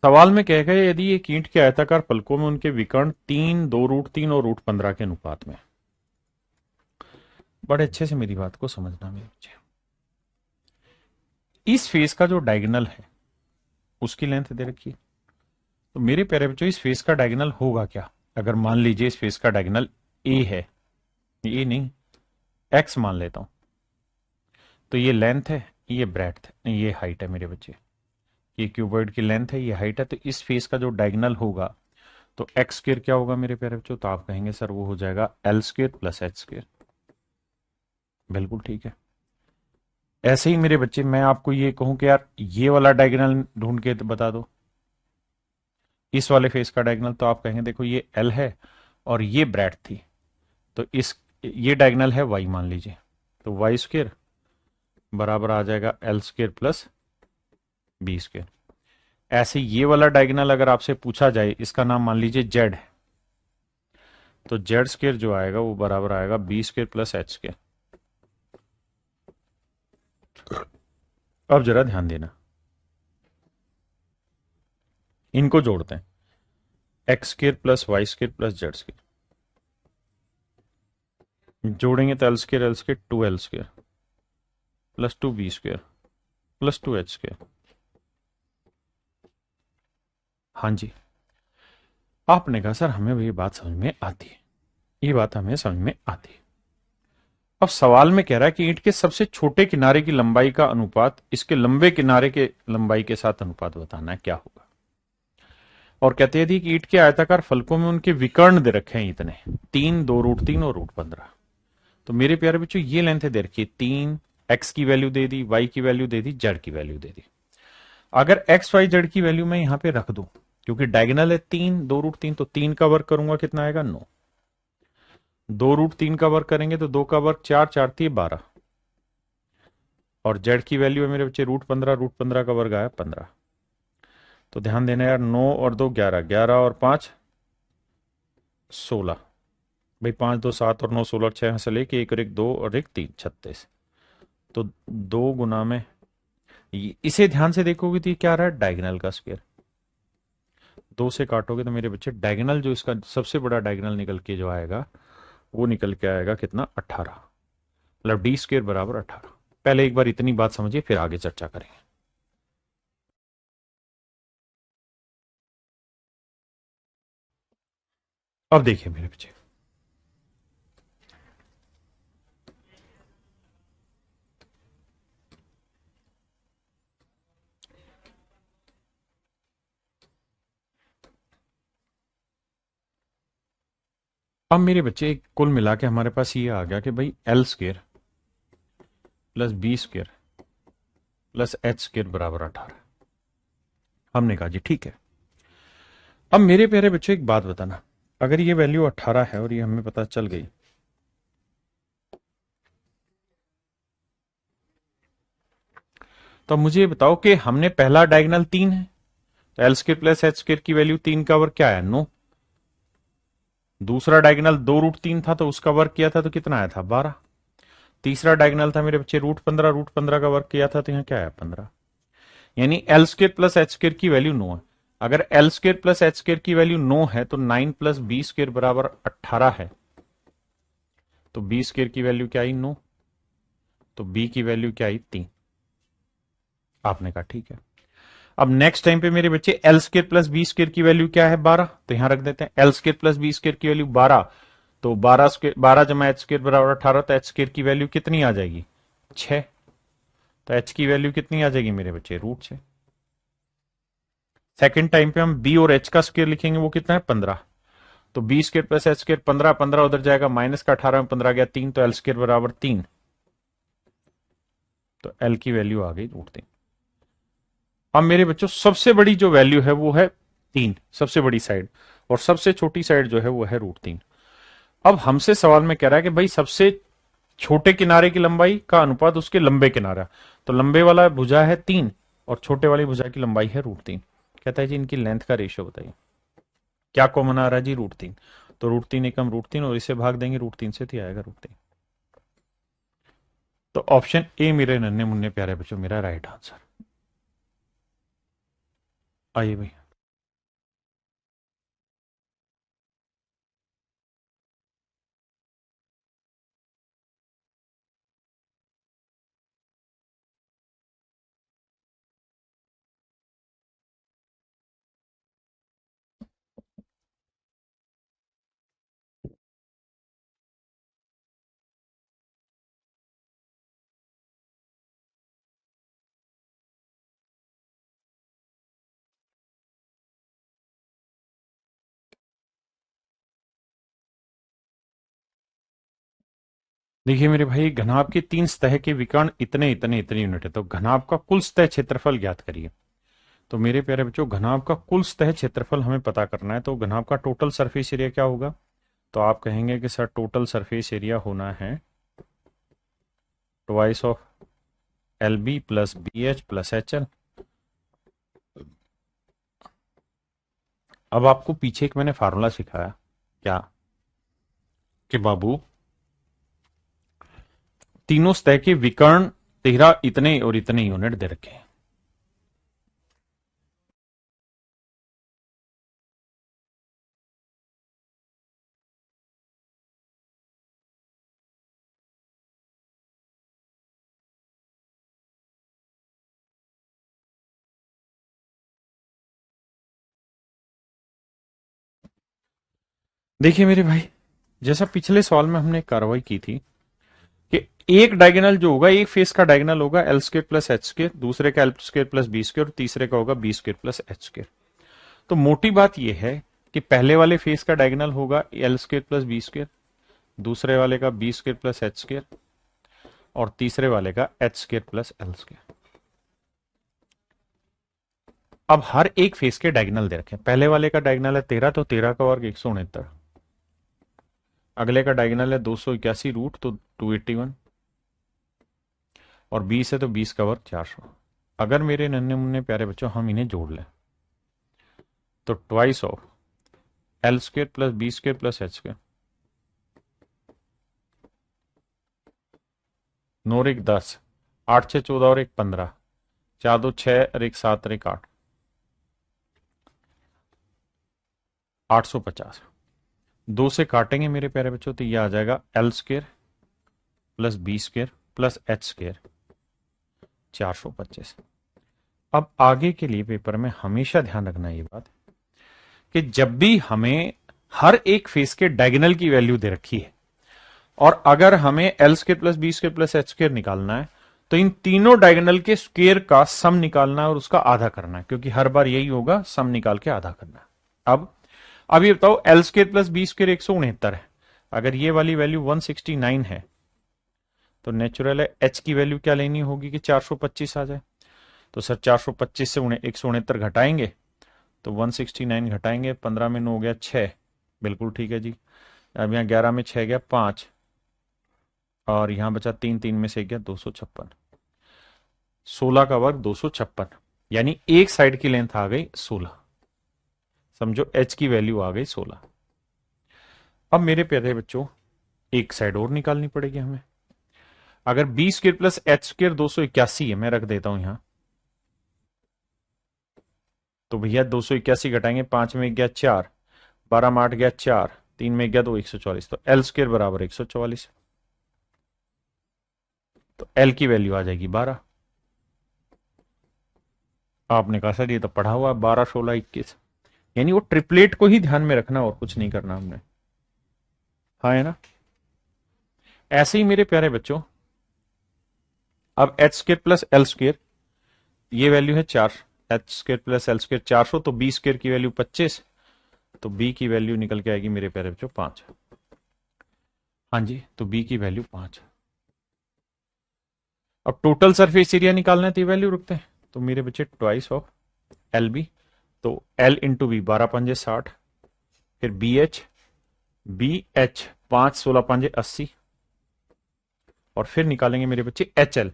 सवाल में कह गए यदि एक ईंट के आयताकार फलकों में उनके विकर्ण 3, 2√3 और √15 के अनुपात में। बड़े अच्छे से मेरी बात को समझना मेरे बच्चे। इस फेस का जो डायगोनल है उसकी लेंथ दे रखी है। तो मेरे प्यारे बच्चों, इस फेस का डायगोनल होगा क्या। अगर मान लीजिए इस फेस का डायगोनल ए है, ए नहीं एक्स मान लेता हूं, तो ये लेंथ है, ये ब्रेड्थ है, ये हाइट है मेरे बच्चे। ये क्यूबॉइड की लेंथ है, ये हाइट है। तो इस फेस का जो डायगोनल होगा तो एक्स स्क्र क्या होगा मेरे प्यारे बच्चों, तो आप कहेंगे सर वो हो जाएगा L square plus H square. बिल्कुल ठीक है। ऐसे ही मेरे बच्चे मैं आपको ये कहूं कि यार ये वाला डायगोनल ढूंढ के बता दो, इस वाले फेस का डायगोनल, तो आप कहेंगे देखो ये एल है और ये ब्रेड्थ थी, तो इस ये डायगोनल है वाई मान लीजिए, तो वाई स्क्र बराबर आ जाएगा L square plus B square. ऐसे ये वाला डायगोनल अगर आपसे पूछा जाए, इसका नाम मान लीजिए जेड है, तो जेड स्क्र जो आएगा वो बराबर आएगा B square plus H square. अब जरा ध्यान देना, इनको जोड़ते हैं, X square plus Y square plus Z square, जोड़ेंगे तो L square 2 L square plus 2 B square plus 2 H square. हाँ जी, आपने कहा सर हमें ये बात समझ में आती है, ये बात हमें समझ में आती है। अब सवाल में कह रहा है कि ईंट के सबसे छोटे किनारे की लंबाई का अनुपात इसके लंबे किनारे के लंबाई के साथ अनुपात बताना है, क्या होगा। और कहते हैं कि ईंट के आयताकार फलकों में उनके विकर्ण दे रखे हैं इतने 3, 2√3 और √15। तो मेरे प्यारे बच्चों ये लेंथ दे रखी है 3, एक्स की वैल्यू दे दी, वाई की वैल्यू दे दी, जेड की वैल्यू दे दी। अगर एक्स वाई जेड की वैल्यू मैं यहां पे रख दूं, क्योंकि डायगोनल है 3, 2√3, तो 3 का वर्ग करूंगा कितना आएगा 9, 2√3 का वर्ग करेंगे तो 2 का वर्ग 4, 4 थी 12, और जेड की वैल्यू है मेरे बच्चे √15, √15 का वर्ग आया 15। तो ध्यान देना यार, 9 और 2 11, 11 और 5 16, भाई 5 2 7 और 9 16, 6 से लेके 1 और 1 2 और 1 3 36। तो 2 गुना में इसे ध्यान से देखोगे तो क्या आ रहा है डायगोनल का स्क्वायर, 2 से काटोगे तो मेरे बच्चे डायगोनल जो इसका सबसे बड़ा डायगोनल निकल के जो आएगा वो निकल के आएगा कितना, 18। मतलब डी स्क्वेयर बराबर 18। पहले एक बार इतनी बात समझिए फिर आगे चर्चा करेंगे। अब देखिए मेरे बच्चे, अब मेरे बच्चे कुल मिला के हमारे पास ये आ गया कि भाई L square plus B square plus H square बराबर 18। हमने कहा जी ठीक है। अब मेरे प्यारे बच्चों एक बात बताना, अगर ये वैल्यू 18 है और ये हमें पता चल गई, तो मुझे बताओ कि हमने पहला डायगोनल 3 है तो L square plus H square की वैल्यू 3 का वर्ग क्या है, 9। दूसरा डायगोनल 2√3 था तो उसका वर्ग किया था तो कितना आया था, 12। तीसरा डायगोनल था मेरे बच्चे √15, √15 का वर्ग किया था तो यहां क्या है, 15। यानी L square plus H square की वैल्यू 9 है। अगर L square plus H square की वैल्यू 9 है तो 9 प्लस बी स्क्वेयर बराबर 18 है। तो बी स्क्वेयर की वैल्यू क्या आई, 9। तो बी की वैल्यू क्या आई, 3। आपने कहा ठीक है। अब नेक्स्ट टाइम पे मेरे बच्चे L square plus B square की वैल्यू क्या है, 12। तो यहां रख देते हैं L square plus B square की वैल्यू 12। तो 12 स्क्वेयर 12 जमा एच स्क्वेयर बराबर 18। तो एच स्क्वेयर की वैल्यू कितनी आ जाएगी, 6। तो एच की वैल्यू कितनी आ जाएगी मेरे बच्चे, √6। सेकेंड टाइम पे हम बी और एच का स्क्वेयर लिखेंगे, वो कितना है, 15। तो B square plus H square 15, 15 उधर जाएगा माइनस का 18 में 15 गया 3। तो एल स्क्वेयर बराबर 3। तो एल की वैल्यू आ गई √3। अब मेरे बच्चों सबसे बड़ी जो वैल्यू है वो है 3, सबसे बड़ी साइड, और सबसे छोटी साइड जो है वो है √3। अब हमसे सवाल में कह रहा है कि भाई सबसे छोटे किनारे की लंबाई का अनुपात उसके लंबे किनारा। तो लंबे वाला भुजा है 3 और छोटे वाली भुजा की लंबाई है √3। कहता है जी इनकी लेंथ का रेशियो बताइए। क्या कॉमन आ रहा है जी, √3। तो √3 एकम √3 और इसे भाग देंगे √3 से तो आएगा √3। तो ऑप्शन ए मेरे नन्हे मुन्ने प्यारे बच्चों मेरा राइट आंसर। आइए भाई। देखिए मेरे भाई, घनाभ के 3 सतह के विकर्ण इतने इतने इतने यूनिट है, तो घनाभ का कुल सतह क्षेत्रफल ज्ञात करिए। तो मेरे प्यारे बच्चों घनाभ का कुल सतह क्षेत्रफल हमें पता करना है, तो घनाभ का टोटल सरफेस एरिया क्या होगा। तो आप कहेंगे कि सर टोटल सरफेस एरिया होना है twice of L B plus B H plus H L. अब आपको पीछे एक मैंने फार्मूला सिखाया, क्या कि बाबू तीनों सतह के विकर्ण 13 इतने और इतने यूनिट दे रखे हैं। देखिए मेरे भाई, जैसा पिछले सवाल में हमने कार्रवाई की थी कि एक डायगोनल जो होगा, एक फेस का डायगोनल होगा L square plus H square, दूसरे का L square plus B square और तीसरे का होगा B square plus H square. तो मोटी बात यह है कि पहले वाले फेस का डायगोनल होगा L square plus B square, दूसरे वाले का B square plus H square और तीसरे वाले का H square plus L square. अब हर एक फेस के डायगोनल दे रखे हैं। पहले वाले का डायगोनल है 13, तो 13 का वर्ग 169। अगले का डायगोनल है 281 रूट, तो 281। और 20 है तो 20 का वर्ग 400। अगर मेरे नन्हे मुन्ने प्यारे बच्चों हम इन्हें जोड़ लें तो twice of L square plus B square plus H square, 9 और 1 10, 8 6 14 और 1 15, 4 2 6 और 1 7 और 1 8। 850। 2 से काटेंगे मेरे प्यारे बच्चों तो ये आ जाएगा L square plus B square plus H square 425। अब आगे के लिए पेपर में हमेशा ध्यान रखना ये बात कि जब भी हमें हर एक फेस के डायगोनल की वैल्यू दे रखी है और अगर हमें L square plus B square plus H square निकालना है तो इन तीनों डायगोनल के स्क्वायर का सम निकालना है और उसका आधा करना है, क्योंकि हर बार यही होगा, सम निकाल के आधा करना है। अब ये बताओ L square plus B square 169 है, अगर ये वाली वैल्यू 169 है तो नेचुरल है एच की वैल्यू क्या लेनी होगी कि 425 आ जाए। तो सर 425 से 169 घटाएंगे तो 169 घटाएंगे, 15 में 9 हो गया 6, बिल्कुल ठीक है जी। अब यहाँ 11 में 6 गया 5 और यहां बचा 3, 3 में से गया 256, 16 का वर्ग 256, यानी एक साइड की लेंथ आ गई 16। समझो एच की वैल्यू आ गई 16। अब मेरे प्यारे बच्चों एक साइड और निकालनी पड़ेगी हमें। अगर B square plus H square 281 है, मैं रख देता हूं यहां, तो भैया 281 घटाएंगे, 5 में गया 4, 12 में 8 गया 4, 3 में गया 2, 144, तो एल स्क्र बराबर 144। तो एल की वैल्यू आ जाएगी 12। आपने कहा सर ये तो पढ़ा हुआ 12, 16, 21, यानी वो ट्रिपलेट को ही ध्यान में रखना और कुछ नहीं करना हमने। हाँ है ना। ऐसे ही मेरे प्यारे बच्चों अब H square plus L square, ये वैल्यू है 4, H square plus L square 400, तो बी स्क्र की वैल्यू 25, तो बी की वैल्यू निकल के आएगी मेरे प्यारे बच्चों 5। हाँ जी, तो बी की वैल्यू 5। अब टोटल सरफेस एरिया निकालना है तो ये वैल्यू रखते हैं, तो मेरे बच्चे ट्वाइस ऑफ एल बी, तो एल इंटू बी 12 पंजे 60, फिर बी एच 5 16 पंजे 80, और फिर निकालेंगे मेरे बच्चे एच एल,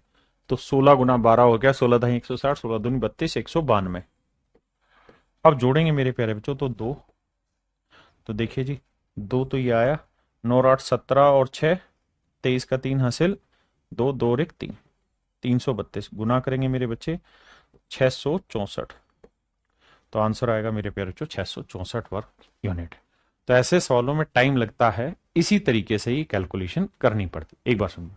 तो 16 गुना 12 हो गया 16 दही 160, 16 दूनी 32, 192। अब जोड़ेंगे मेरे प्यारे बच्चों तो 2, तो देखिए जी 2 तो ये आया 9 8 17 और 6 23 का 3 हासिल 2 2 और 1 3, 332 गुना करेंगे मेरे बच्चे 664, तो आंसर आएगा मेरे प्यारे बच्चों 664 वर्ग यूनिट। तो ऐसे सवालों में टाइम लगता है, इसी तरीके से ही कैलकुलेशन करनी पड़ती। एक बार सुनिए,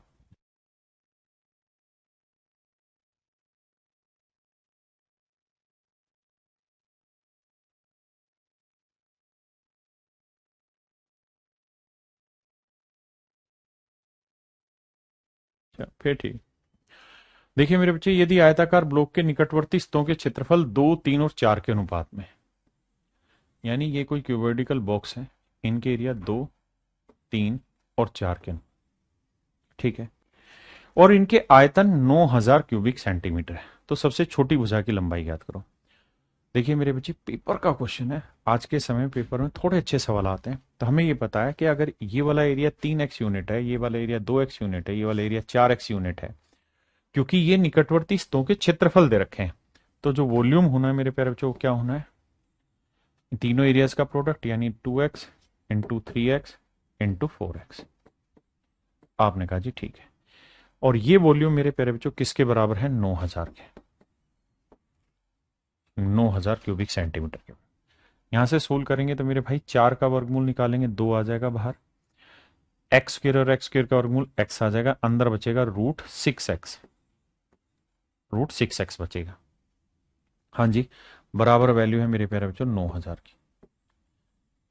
फिर ठीक। देखिए मेरे बच्चे यदि आयताकार ब्लॉक के निकटवर्ती स्तों के क्षेत्रफल 2, 3 और 4 के अनुपात में, यानी ये कोई क्यूबोइडिकल बॉक्स है, इनके एरिया 2, 3 और 4 के, ठीक है, और इनके आयतन 9000 क्यूबिक सेंटीमीटर है, तो सबसे छोटी भुजा की लंबाई ज्ञात करो। देखिए मेरे बच्चे पेपर का क्वेश्चन है, आज के समय पेपर में थोड़े अच्छे सवाल आते हैं, तो हमें ये पता है कि अगर ये वाला एरिया 3x यूनिट है, ये वाला एरिया 2x यूनिट है, ये वाला एरिया 4x यूनिट है, क्योंकि ये निकटवर्ती स्तों के क्षेत्रफल दे रखे हैं, तो जो वॉल्यूम होना है मेरे प्यारे बच्चों को क्या होना है, तीनों एरियाज का प्रोडक्ट, यानी 2x into 3x into 4x। आपने कहा जी ठीक है, और ये वॉल्यूम मेरे प्यारे बच्चों किसके बराबर है, 9000 के, 9000 क्यूबिक सेंटीमीटर के। यहां से सोल्व करेंगे तो मेरे भाई 4 का वर्गमूल निकालेंगे 2 आ जाएगा बाहर, एक्स स्क्र और एक्स स्क्र का वर्गमूल x आ जाएगा, अंदर बचेगा रूट सिक्स एक्स बचेगा। हाँ जी, बराबर वैल्यू है मेरे प्यारे बच्चों 9000 की।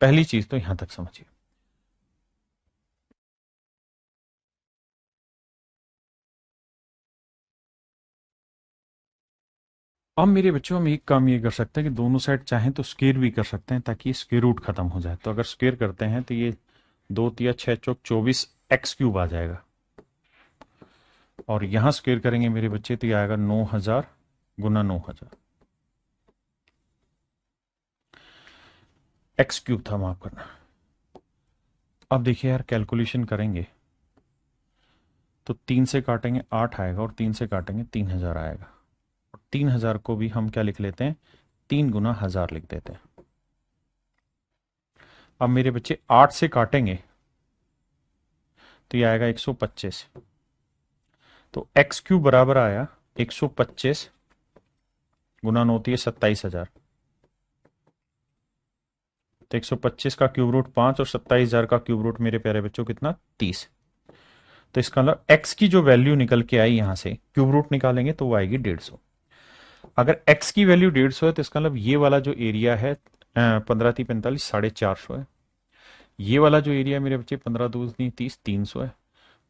पहली चीज तो यहां तक समझिए। अब मेरे बच्चों हम एक काम ये कर सकते हैं कि दोनों साइड चाहें तो स्क्वायर भी कर सकते हैं, ताकि स्क्वायर रूट खत्म हो जाए। तो अगर स्क्वायर करते हैं तो ये 2 तिया 6 चौक 24 एक्स क्यूब आ जाएगा, और यहां स्क्वायर करेंगे मेरे बच्चे तो ये आएगा 9000 गुना 9000 एक्स क्यूब था, माफ करना। अब देखिए यार कैलकुलेशन करेंगे तो 3 से काटेंगे 8 आएगा, और 3 से काटेंगे 3000 आएगा, और 3000 को भी हम क्या लिख लेते हैं, 3 गुना 1000 लिख देते हैं। अब मेरे बच्चे 8 से काटेंगे तो ये आएगा 125, तो एक्स क्यूब बराबर आया 125 गुना 9 27,000, तो 125 का क्यूब रूट 5 और 27,000 का क्यूब रूट मेरे प्यारे बच्चों कितना 30। तो इसका मतलब x की जो वैल्यू निकल के आई यहां से क्यूब रूट निकालेंगे तो वो आएगी 150। अगर x की वैल्यू 150 है तो इसका मतलब ये वाला जो एरिया है 15×3=45 450 है। ये वाला जो एरिया मेरे बच्चे 15×2=30 300 है।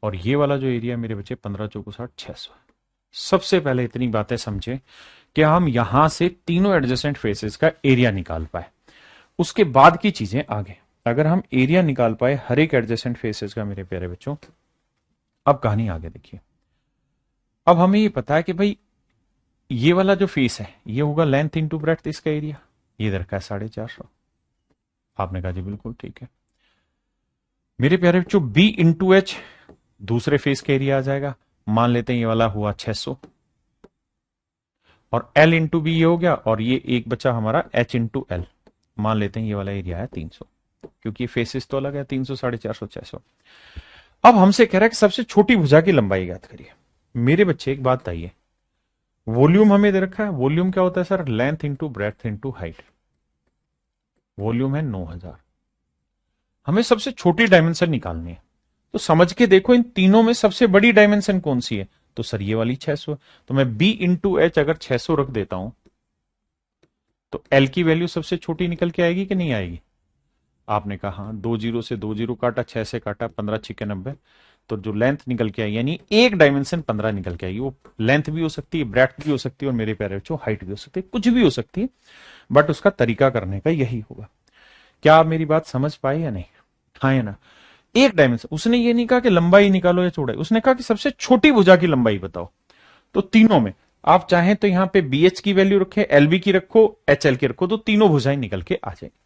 और ये वाला जो एरिया मेरे बच्चे 15×4=60 600 है। सबसे पहले इतनी बातें समझे कि हम यहां से तीनों एडजेसेंट फेसेस का एरिया निकाल पाए। उसके बाद की चीजें आगे। अगर हम एरिया निकाल पाए हर एक एडजेसेंट फेसेस का मेरे प्यारे बच्चों, अब कहानी आगे देखिए। अब हमें ये पता है कि भाई ये वाला जो फेस है ये होगा लेंथ इंटू ब्रेड्थ, इसका एरिया ये इधर का है 450। आपने कहा जी बिल्कुल ठीक है। मेरे प्यारे बच्चों बी इंटू एच दूसरे फेस का एरिया आ जाएगा। मान लेते हैं ये वाला हुआ 600 और एल इंटू बी ये हो गया और ये एक बचा हमारा एच इंटू एल। मान लेते हैं ये वाला एरिया है 300 क्योंकि फेसेस तो अलग है 300 450 600। अब हमसे कह रहा है कि सबसे छोटी भुजा की लंबाई ज्ञात करिए। मेरे बच्चे एक बात बताइए, वॉल्यूम हमें दे रखा है। वॉल्यूम क्या होता है sir? Length into breadth into height. Volume है 9000। हमें सबसे छोटी डायमेंशन निकालनी है। तो समझ के देखो इन तीनों में सबसे बड़ी डायमेंशन कौन सी है? तो सर ये वाली 600। तो मैं बी इंटू एच अगर 600 रख देता हूं तो एल की वैल्यू सबसे छोटी निकल के आएगी कि नहीं आएगी? आपने कहा हाँ। 2 जीरो से 2 जीरो काटा, 6 से काटा, 15 6 90। तो जो लेंथ निकल के आई यानी एक डायमेंशन 15 निकल के आएगी। वो लेंथ भी हो सकती है, ब्रेड्थ भी हो सकती है और मेरे प्यारे बच्चों हाइट भी हो सकती है, कुछ भी हो सकती है। बट उसका तरीका करने का यही होगा। क्या आप मेरी बात समझ पाए या नहीं? हाँ या ना? एक डायमेंशन। उसने ये नहीं कहा कि लंबाई निकालो या चौड़ाई, उसने कहा कि सबसे छोटी भुजा की लंबाई बताओ। तो तीनों में आप चाहें तो यहां पे बी एच की वैल्यू रखे, एलबी की रखो, एच एल की रखो, तो तीनों भुजाएं निकल के आ जाएंगी।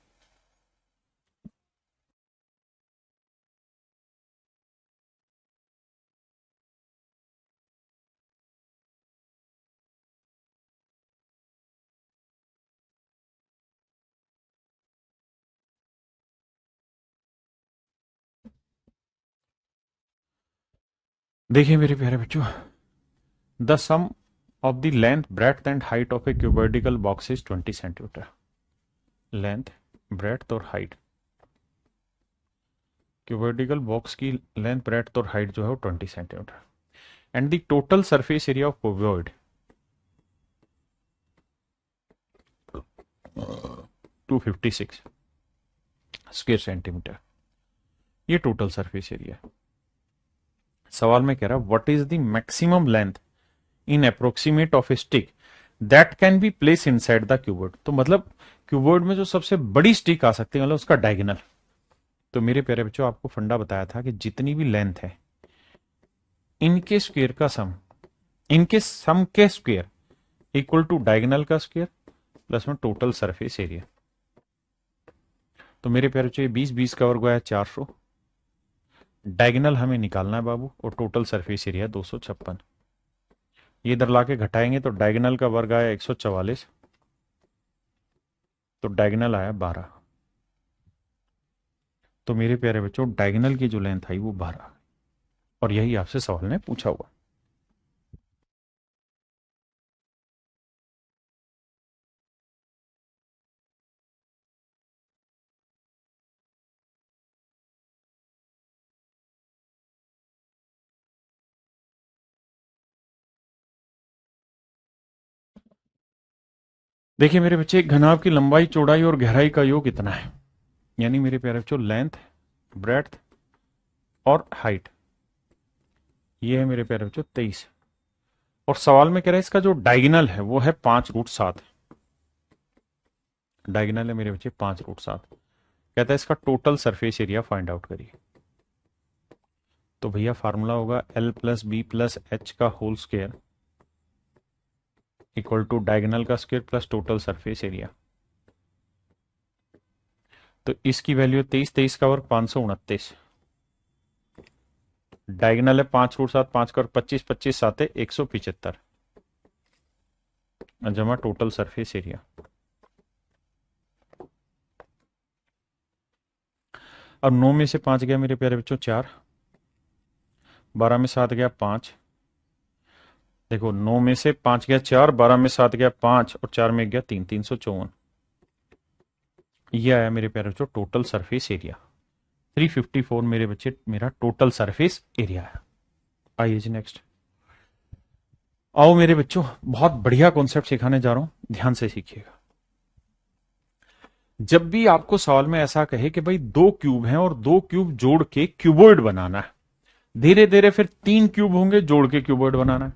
देखिए मेरे प्यारे बच्चों, the sum of the length, breadth and height of a cuboidal box is 20 centimetre. Length, breadth और हाइट, क्यूबोइडल बॉक्स की लेंथ, ब्रेड्थ और हाइट जो है वो 20 centimetre. And the total surface area of cuboid 256 square centimetre. ये total surface area है। सवाल में कह रहा है what is the maximum length in approximate of A stick that can B place inside the cuboid. तो मतलब क्यूबोर्ड में जो सबसे बड़ी स्टिक आ सकती है, मतलब उसका डायगोनल। तो मेरे प्यारे बच्चों आपको फंडा बताया था कि जितनी भी लेंथ है इनके स्क्वायर का सम, इनके सम के स्क्वायर इक्वल टू डायगोनल का स्क्वायर प्लस में टोटल सरफेस एरिया। तो मेरे प्यारे बच्चों 20 का वर्ग है 400। डायगोनल हमें निकालना है बाबू और टोटल सरफेस एरिया 256। ये इधर लाके घटाएंगे तो डायगोनल का वर्ग आया 144, तो डायगोनल आया 12। तो मेरे प्यारे बच्चों डायगोनल की जो लेंथ आई वो 12, और यही आपसे सवाल ने पूछा हुआ। देखिए मेरे बच्चे, एक घनाभ की लंबाई, चौड़ाई और गहराई का योग इतना है। यानी मेरे प्यारे बच्चों लेंथ, ब्रेड्थ और हाइट, ये है मेरे प्यारे बच्चों 23। और सवाल में कह रहा है इसका जो डायगोनल है वो है 5√7। डायगोनल है मेरे बच्चे 5√7। कहता है इसका total surface area find out करिए। तो भैया फार्मूला होगा L plus B plus H का whole square equal to diagonal का square plus total surface area. तो इसकी वैल्यू 23, 23 का वर्ग 529। डायगोनल है 5√7, 5 का वर्ग 25, 25 7 है 175 जमा टोटल सरफेस एरिया। अब 9 में से 5 गया मेरे प्यारे बच्चों 4, 12 में 7 गया 5। देखो 9 में से 5 गया 4, 12 में 7 गया 5 और 4 में गया 3, 354। ये आया मेरे प्यारे बच्चों टोटल सरफेस एरिया। 354 मेरे बच्चे मेरा टोटल सरफेस एरिया है। आइए जी नेक्स्ट। आओ मेरे बच्चों, बहुत बढ़िया कॉन्सेप्ट सिखाने जा रहा हूं, ध्यान से सीखिएगा। जब भी आपको सवाल में ऐसा कहे कि भाई दो क्यूब हैं और दो क्यूब जोड़ के क्यूबॉइड बनाना है, धीरे धीरे फिर 3 क्यूब होंगे जोड़ के क्यूबॉइड बनाना है,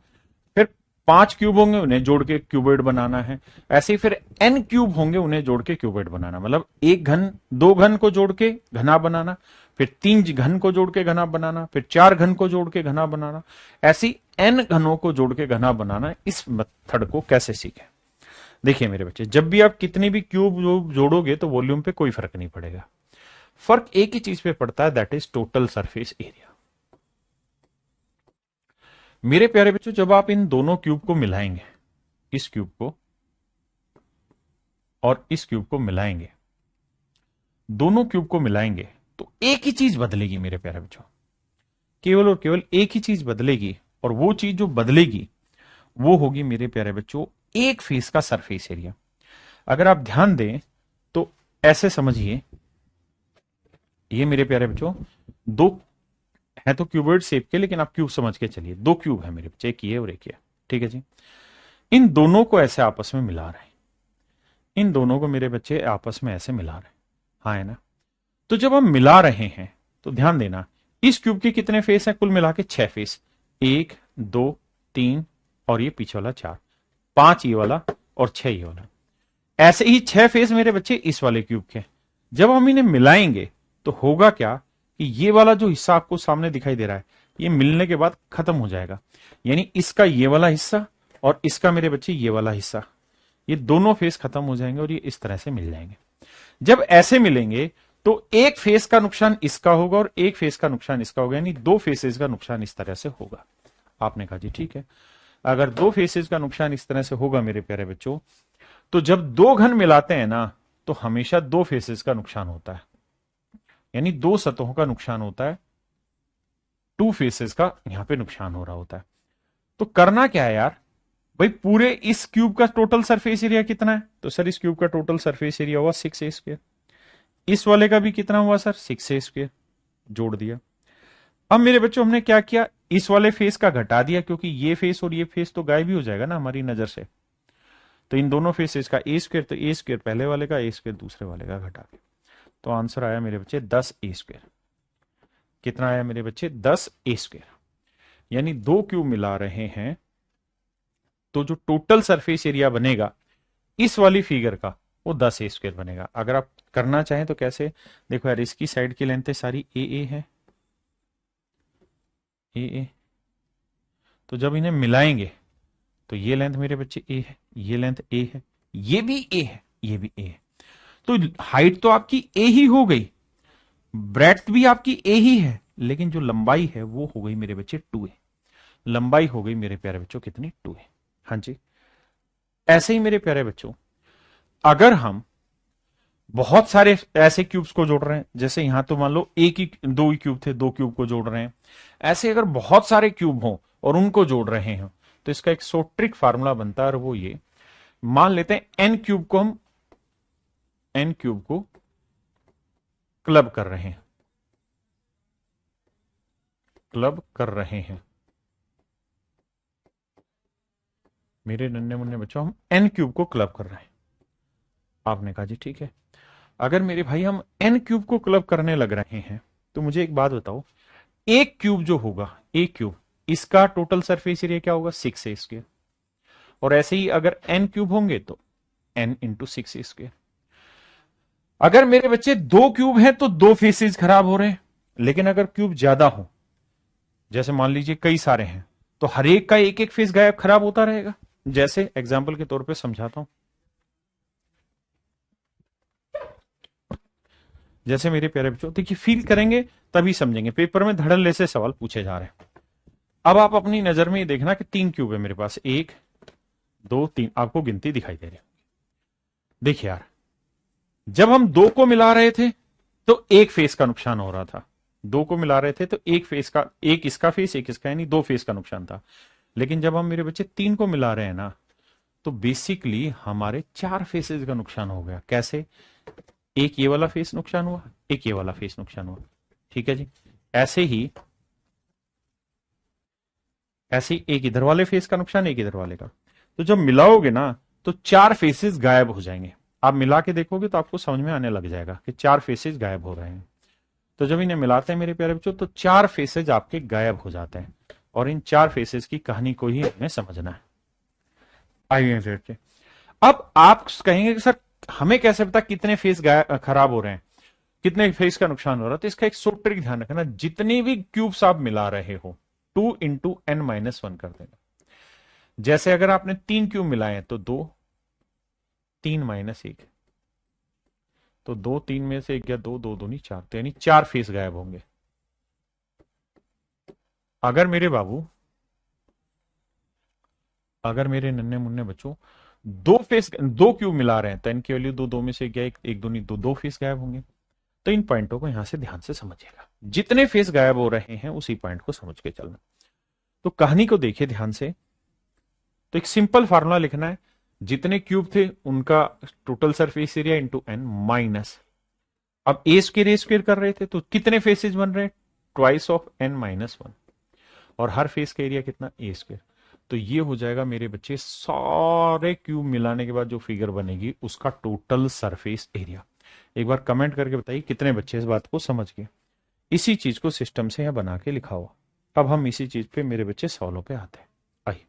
फिर 5 क्यूब होंगे उन्हें जोड़ के क्यूबॉइड बनाना है, ऐसे ही फिर n क्यूब होंगे उन्हें जोड़ के क्यूबॉइड बनाना, मतलब एक घन, दो घन को जोड़ के घना बनाना, फिर 3 घन को जोड़ के घना बनाना, फिर 4 घन को जोड़ के घना बनाना, ऐसी n घनों को जोड़ के घना बनाना। इस मेथड को कैसे सीखें? देखिए मेरे बच्चे, जब भी आप कितनी भी क्यूब जोड़ोगे तो वॉल्यूम पे कोई फर्क नहीं पड़ेगा, फर्क एक ही चीज पे पड़ता है, that is total surface area. मेरे प्यारे बच्चों, जब आप इन दोनों क्यूब को मिलाएंगे, इस क्यूब को और इस क्यूब को मिलाएंगे, दोनों क्यूब को मिलाएंगे, तो एक ही चीज बदलेगी मेरे प्यारे बच्चों, केवल और केवल एक ही चीज बदलेगी, और वो चीज जो बदलेगी वो होगी मेरे प्यारे बच्चों एक फेस का सरफेस एरिया। अगर आप ध्यान दें तो ऐसे समझिए, ये मेरे प्यारे बच्चों दो है तो क्यूबॉइड शेप के, लेकिन आप क्यूब समझ के चलिए, दो क्यूब है मेरे बच्चे, एक ये और एक ये, ठीक है जी। इन दोनों को ऐसे आपस में मिला रहे हैं, इन दोनों को मेरे बच्चे आपस में ऐसे मिला रहे हैं, हाँ है ना। तो जब हम मिला रहे हैं तो ध्यान देना, इस क्यूब के कितने फेस हैं? कुल मिला के 6 फेस, 1 2 3 और ये पीछे वाला 4, 5 ये वाला और 6 ये वाला, ऐसे ही 6 फेस मेरे बच्चे इस वाले क्यूब के। जब हम इन्हें मिलाएंगे तो होगा क्या कि ये वाला जो हिस्सा आपको सामने दिखाई दे रहा है, ये मिलने के बाद खत्म हो जाएगा, यानी इसका ये वाला हिस्सा और इसका मेरे बच्चे ये वाला हिस्सा, ये दोनों फेस खत्म हो जाएंगे और ये इस तरह से मिल जाएंगे। जब ऐसे मिलेंगे तो एक फेस का नुकसान इसका होगा और एक फेस का नुकसान इसका होगा, यानी दो फेसेस का नुकसान इस तरह से होगा। आपने कहा जी ठीक है, अगर दो फेसेस का नुकसान इस तरह से होगा मेरे प्यारे बच्चों, तो जब दो घन मिलाते हैं ना तो हमेशा दो फेसेस का नुकसान होता है, यानी दो सतहों का नुकसान होता है, टू फेसेस का यहां पे नुकसान हो रहा होता है। तो करना क्या है यार भाई, पूरे इस क्यूब का टोटल सरफेस एरिया कितना है? तो सर इस क्यूब का टोटल सरफेस एरिया हुआ 6a²। इस वाले का भी कितना हुआ सर? 6a², जोड़ दिया। अब मेरे बच्चों हमने क्या किया, इस वाले फेस का घटा दिया, क्योंकि ये फेस और ये फेस तो गायब ही हो जाएगा ना हमारी नजर से। तो इन दोनों फेसेस का a², तो a² पहले वाले का, a² दूसरे वाले का घटा दिया, तो आंसर आया मेरे बच्चे 10a²। कितना आया मेरे बच्चे? 10a²। यानी दो क्यूब मिला रहे हैं तो जो टोटल सरफेस एरिया बनेगा इस वाली फिगर का, वो 10a² बनेगा। अगर आप करना चाहें तो कैसे, देखो यार, इसकी साइड की लेंथ सारी ए है, ए, तो जब इन्हें मिलाएंगे तो ये लेंथ मेरे बच्चे ए है, ये लेंथ ए है, ये भी ए है, ये भी ए है, तो हाइट तो आपकी ए ही हो गई, ब्रेड्थ भी आपकी ए ही है, लेकिन जो लंबाई है वो हो गई मेरे बच्चे 2a। लंबाई हो गई मेरे प्यारे बच्चों कितनी? 2a। हाँ जी, ऐसे ही मेरे प्यारे बच्चों, अगर हम बहुत सारे ऐसे क्यूब्स को जोड़ रहे हैं, जैसे यहां तो मान लो एक ही, दो ही क्यूब थे, दो क्यूब को जोड़ रहे हैं, ऐसे अगर बहुत सारे क्यूब हो और उनको जोड़ रहे हैं तो इसका एक ट्रिक फार्मूला बनता है, और वो ये, मान लेते हैं एन क्यूब को हम, एन क्यूब को क्लब कर रहे हैं, क्लब कर रहे हैं मेरे नन्हे मुन्ने बच्चों, हम एन क्यूब को क्लब कर रहे हैं। आपने कहा जी ठीक है, अगर मेरे भाई हम एन क्यूब को क्लब करने लग रहे हैं तो मुझे एक बात बताओ, एक क्यूब जो होगा, एक क्यूब, इसका टोटल सरफेस एरिया क्या होगा? 6a²। और ऐसे ही अगर एन क्यूब होंगे तो n इंटू 6a²। अगर मेरे बच्चे दो क्यूब हैं तो दो फेसेस खराब हो रहे हैं, लेकिन अगर क्यूब ज्यादा हो, जैसे मान लीजिए कई सारे हैं, तो हर एक का एक एक फेस गायब खराब होता रहेगा। जैसे एग्जाम्पल के तौर पे समझाता हूं, जैसे मेरे प्यारे बच्चों देखिए, फील करेंगे तभी समझेंगे, पेपर में धड़ल्ले से सवाल पूछे जा रहे हैं। अब आप अपनी नजर में ये देखना कि 3 क्यूब है मेरे पास, 1 2 3, आपको गिनती दिखाई दे रही है। देखिए यार, जब हम दो को मिला रहे थे तो एक फेस का नुकसान हो रहा था, दो को मिला रहे थे तो एक फेस का, एक इसका फेस एक इसका, यानी दो फेस का नुकसान था। लेकिन जब हम मेरे बच्चे 3 को मिला रहे हैं ना, तो बेसिकली हमारे 4 फेसेस का नुकसान हो गया। कैसे? एक ये वाला फेस नुकसान हुआ, एक ये वाला फेस नुकसान हुआ। ठीक है जी। ऐसे ही एक इधर वाले फेस का नुकसान, एक इधर वाले का। तो जब मिलाओगे ना तो चार फेसेस गायब हो जाएंगे। आप मिला के देखोगे तो आपको समझ में आने लग जाएगा कि चार फेसेस गायब हो रहे हैं। तो जब इन्हें मिलाते हैं मेरे प्यारे बच्चों तो चार फेसेज आपके गायब हो जाते हैं, और इन चार फेसेस की कहानी को ही हमें समझना है। आइए देखिए। अब आप कहेंगे कि सर हमें कैसे पता कितने फेस खराब हो रहे हैं, कितने फेस का नुकसान हो रहा है? तो इसका एक शॉर्ट ट्रिक ध्यान रखना, जितनी भी क्यूब्स आप मिला रहे हो 2 × n-1 कर देना। जैसे अगर आपने 3 क्यूब मिलाए हैं तो 2, 3 - 1, तो 2 3 में से 1 गया, 2 2 दूनी 4, तो यानी 4 फेस गायब होंगे। अगर मेरे बाबू, अगर मेरे नन्हे मुन्ने बच्चों दो क्यूब मिला रहे हैं तो इनकी वैल्यू 2 2 में से गया, 1 1 दूनी 2, 2 फेस गायब होंगे। तो इन पॉइंटों को यहां से ध्यान से समझिएगा, जितने फेस गायब हो रहे हैं उसी पॉइंट को समझ के चलना। तो कहानी को देखिए ध्यान से। तो एक सिंपल फार्मूला लिखना है, जितने क्यूब थे उनका total surface area into N minus, अब ए स्क्वेयर कर रहे थे तो कितने फेसेज बन रहे हैं, ट्वाइस ऑफ n-1, और हर फेस का एरिया कितना, ए स्क्वेयर। तो ये हो जाएगा मेरे बच्चे सारे क्यूब मिलाने के बाद जो फिगर बनेगी उसका टोटल सरफेस एरिया। एक बार कमेंट करके बताइए कितने बच्चे इस बात को समझ गए। इसी चीज को सिस्टम से यहां बना के लिखा हुआ। अब हम इसी चीज पे मेरे बच्चे सवालों पे आते हैं। आइए।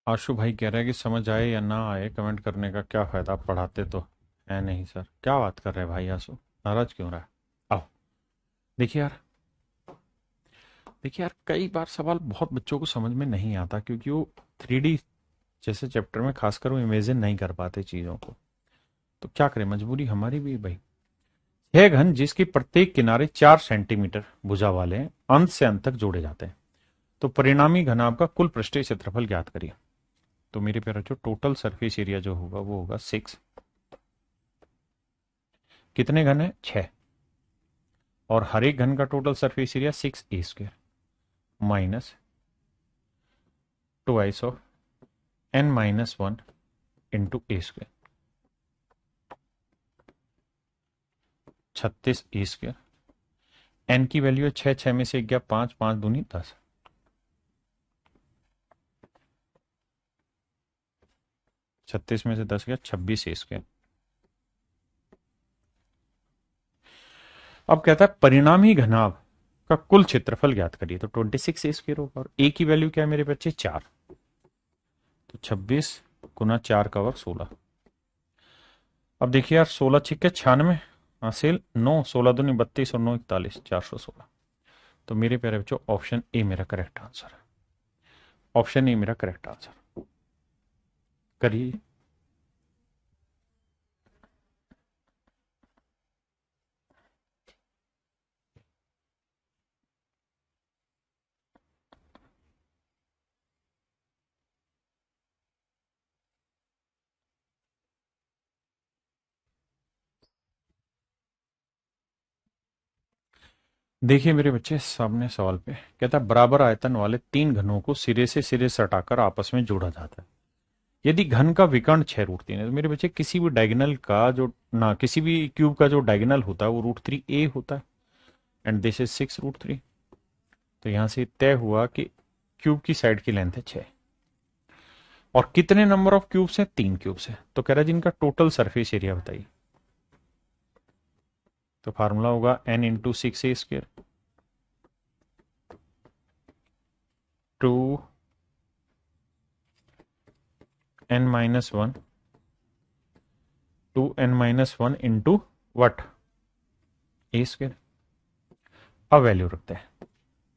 आशु भाई कह रहा है कि समझ आए या ना आए कमेंट करने का क्या फायदा, आप पढ़ाते तो है नहीं सर। क्या बात कर रहे हैं भाई आशु, नाराज क्यों रहा है? आओ। देखिए यार, देखिए यार, कई बार सवाल बहुत बच्चों को समझ में नहीं आता क्योंकि वो 3D जैसे चैप्टर में खासकर वो इमेजिन नहीं कर पाते चीजों को। तो क्या करें, मजबूरी हमारी भी भाई। यह घन जिसके प्रत्येक किनारे 4 सेंटीमीटर भुजा वाले हैं, अंत से अंत तक जोड़े जाते हैं, तो परिणामी घन आपका कुल पृष्ठीय क्षेत्रफल ज्ञात करिए। तो मेरे प्यारे जो टोटल सरफेस एरिया जो होगा वो होगा 6। कितने घन है, 6, और हर एक घन का total surface area 6a² minus twice of n-1 into a², 36a²। n की वैल्यू है 6, 6 में से 1 गया 5, 5 दूनी 10, 36 में से 10 गया 26a²। अब कहता है परिणामी घनाभ का कुल क्षेत्रफल ज्ञात करिए। तो 26a² होगा, और a की वैल्यू क्या है मेरे बच्चे, 4, तो 26 गुना 4 का वर्ग 16। अब देखिए यार, 16 छिक्के 96 हासिल 9, 16 दूनी 32 और 9 41, 416। तो मेरे प्यारे बच्चों ऑप्शन ए मेरा करेक्ट आंसर है। ऑप्शन ए मेरा करेक्ट आंसर। करिए। देखिए मेरे बच्चे सामने सवाल पे कहता है बराबर आयतन वाले 3 घनों को सिरे से सिरे सटाकर आपस में जोड़ा जाता है। यदि घन का विकर्ण 6√3 है, तो मेरे बच्चे किसी भी डायगोनल का जो ना किसी भी क्यूब का जो डायगोनल होता है वो √3a होता है, एंड दिस इज 6√3। तो यहां से तय हुआ कि क्यूब की साइड की लेंथ है 6, और कितने नंबर ऑफ क्यूब्स हैं, 3 क्यूब्स हैं। तो कह रहा है जिनका टोटल सरफेस एरिया बताइए। तो फार्मूला होगा n × 6a² to n-1 to n-1 into what, a²। अब वैल्यू रखते हैं।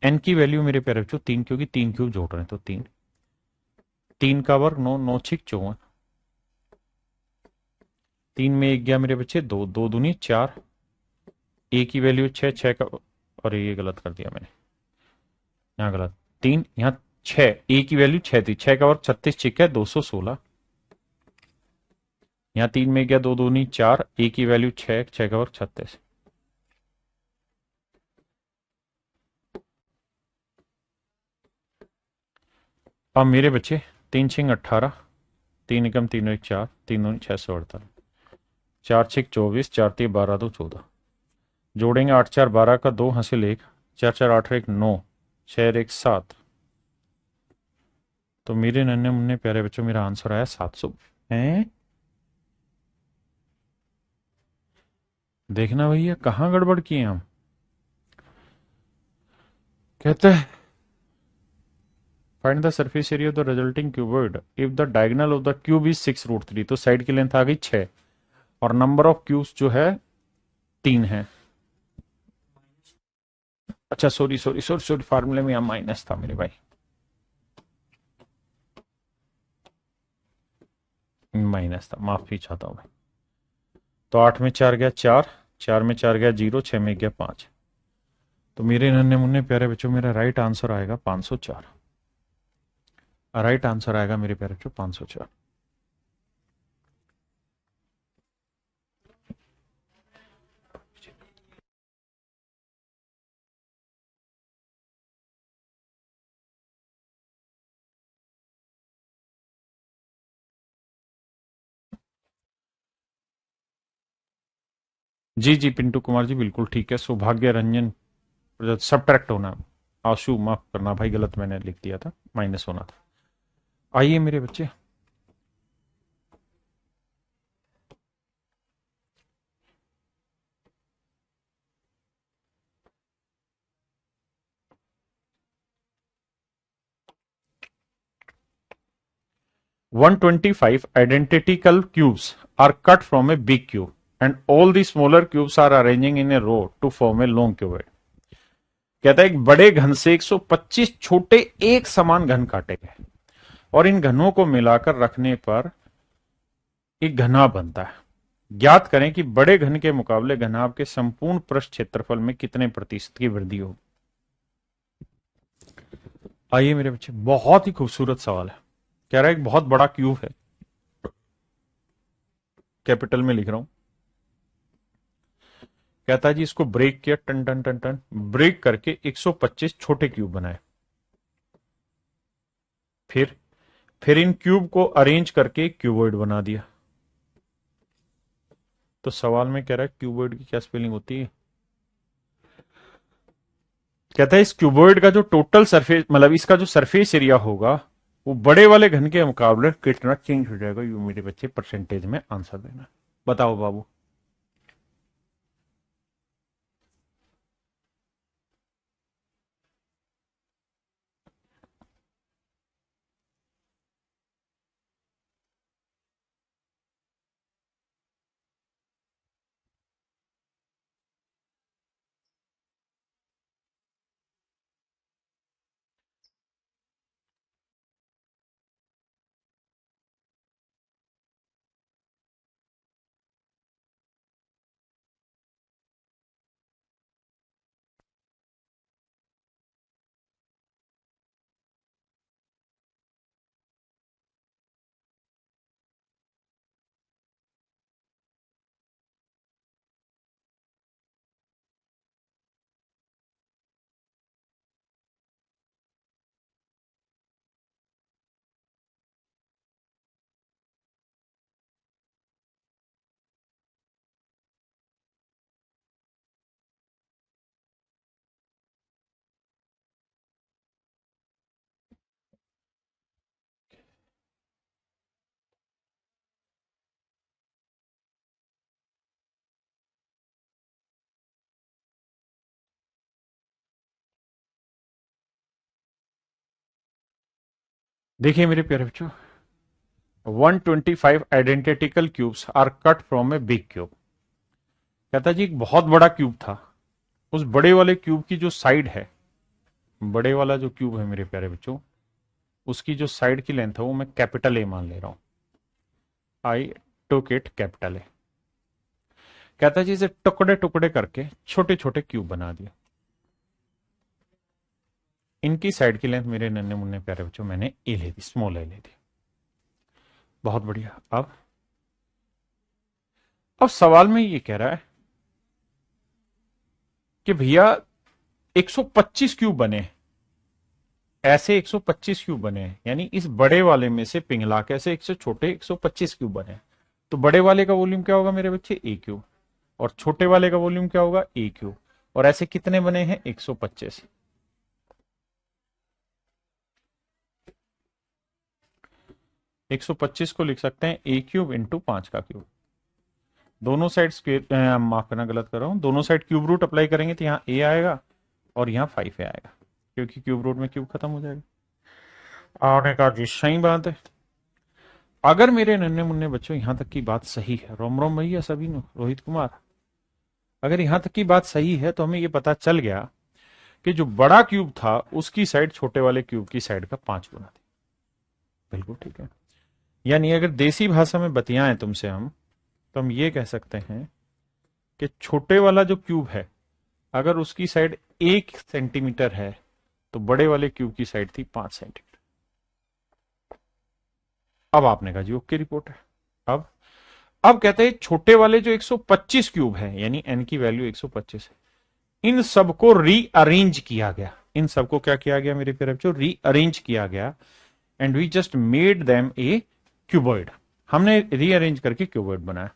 n की वैल्यू मेरे प्यारे बच्चों 3, क्योंकि 3 क्यूब जोड़ रहे हैं तो 3, 3 का वर्ग 9, 9 6 54, 3 में 1 गया मेरे बच्चे 2, 2 दूनी 4, a की वैल्यू 6, 6 का, और ये गलत कर दिया मैंने, यहाँ गलत, 3 यहाँ 6, ए की वैल्यू 6 थी, 6 का वर्ग 36, 6 है 216। यहां 3 में गया, 2 दूनी 4, ए की वैल्यू 6, 6 का वर्ग 36। अब मेरे बच्चे 3 6 18, 3 एकम 3 1 4, 3 दूनी 648, 4 6 24, 4 3 12 2 14। जोड़ेंगे 8 4 12 का 2 हासिल 1, 4 4 8 1 9, 6 1 7। तो मेरे नन्हे मुन्ने प्यारे बच्चों मेरा आंसर आया 700 है। देखना भैया कहां गड़बड़ किए हम। कहते हैं find the surface area of the resulting cuboid if the diagonal of the cube is 6√3। तो साइड की लेंथ आ गई 6 और नंबर ऑफ क्यूब्स जो है 3 है। अच्छा सॉरी सॉरी सॉरी सॉरी, फार्मूले में यहां माइनस था मेरे भाई, माइनस था, माफी चाहता हूं भाई। तो 8 में 4 गया 4, 4 में 4 गया 0, 6 में गया 5। तो मेरे नन्हे मुन्ने प्यारे बच्चों मेरा राइट आंसर आएगा 504। राइट आंसर आएगा मेरे प्यारे बच्चों 504। जी जी पिंटू कुमार जी बिल्कुल ठीक है। सौभाग्य रंजन सब्ट्रैक्ट होना, आशु माफ करना भाई, गलत मैंने लिख दिया था, माइनस होना था। आइए मेरे बच्चे, one 25 identical cubes are cut from a big cube and all the smaller cubes are arranging in a row to form a long cuboid। कहता है एक बड़े घन से 125 छोटे एक समान घन काटे गए और इन घनों को मिलाकर रखने पर एक घनाभ बनता है। ज्ञात करें कि बड़े घन के मुकाबले घनाभ के संपूर्ण पृष्ठ क्षेत्रफल में कितने प्रतिशत की वृद्धि होगी। आइए मेरे बच्चे, बहुत ही खूबसूरत सवाल है। कह रहा है एक बहुत बड़ा क्यूब है, कैपिटल में लिख रहा हूं। कहता है जी इसको ब्रेक किया, टन टन टन टन, ब्रेक करके 125 छोटे क्यूब बनाए। फिर इन क्यूब को अरेंज करके क्यूबॉइड बना दिया। तो सवाल में कह रहा है क्यूबॉइड की क्या स्पेलिंग होती है। कहता है इस क्यूबॉइड का जो टोटल सरफेस, मतलब इसका जो सरफेस एरिया होगा वो बड़े वाले घन के मुकाबले कितना चेंज हो जाएगा। ये मेरे बच्चे परसेंटेज में आंसर देना। बताओ बाबू। देखिए मेरे प्यारे बच्चों, 125 identical cubes are cut from a big cube. कहता जी एक बहुत बड़ा क्यूब था, उस बड़े वाले क्यूब की जो साइड है, बड़े वाला जो क्यूब है मेरे प्यारे बच्चों, उसकी जो साइड की लेंथ है वो मैं कैपिटल ए मान ले रहा हूं। आई टुक इट कैपिटल ए। कहता है जी इसे टुकड़े टुकड़े करके छोटे छोटे क्यूब बना दिए। इनकी साइड की लेंथ मेरे नन्हे मुन्ने प्यारे बच्चों मैंने ए ले दी, स्मॉल ए ले दी। बहुत बढ़िया। अब सवाल में ये कह रहा है कि भैया 125 क्यूब बने, ऐसे 125 क्यूब बने हैं, यानी इस बड़े वाले में से पिघला के ऐसे एक से छोटे 125 क्यूब बने। तो बड़े वाले का वॉल्यूम क्या होगा मेरे बच्चे, ए क्यूब, और छोटे वाले का वॉल्यूम क्या होगा, ए क्यूब। और ऐसे कितने बने हैं, 125। 125 को लिख सकते हैं ए क्यूब इंटू 5 का क्यूब। दोनों साइड स्क्वेयर, माफ करना गलत कर रहा हूं, दोनों साइड क्यूब रूट अप्लाई करेंगे तो यहां ए आएगा और यहां 5 ए आएगा, क्योंकि क्यूब रूट में क्यूब खत्म हो जाएगा। आपने कहा जी सही बात है। अगर मेरे नन्हे मुन्ने बच्चों यहां तक की बात सही है, रोम रोम भैया सभी नो, रोहित कुमार, अगर यहां तक की बात सही है तो हमें यह पता चल गया कि जो बड़ा क्यूब था उसकी साइड छोटे वाले क्यूब की साइड का 5 गुना थी। बिल्कुल ठीक है। यानी अगर देसी भाषा में बतियाएं तुमसे हम, तो हम ये कह सकते हैं कि छोटे वाला जो क्यूब है अगर उसकी साइड 1 सेंटीमीटर है तो बड़े वाले क्यूब की साइड थी 5 सेंटीमीटर। अब आपने कहा जी ओके रिपोर्ट है। अब कहते हैं छोटे वाले जो 125 क्यूब है, यानी एन की वैल्यू 125 है, इन सबको रीअरेंज किया गया। इन सबको क्या किया गया मेरे प्यारे बच्चों, रीअरेंज किया गया, and we just made them a cuboid. हमने रीअरेंज करके क्यूबॉइड बनाया।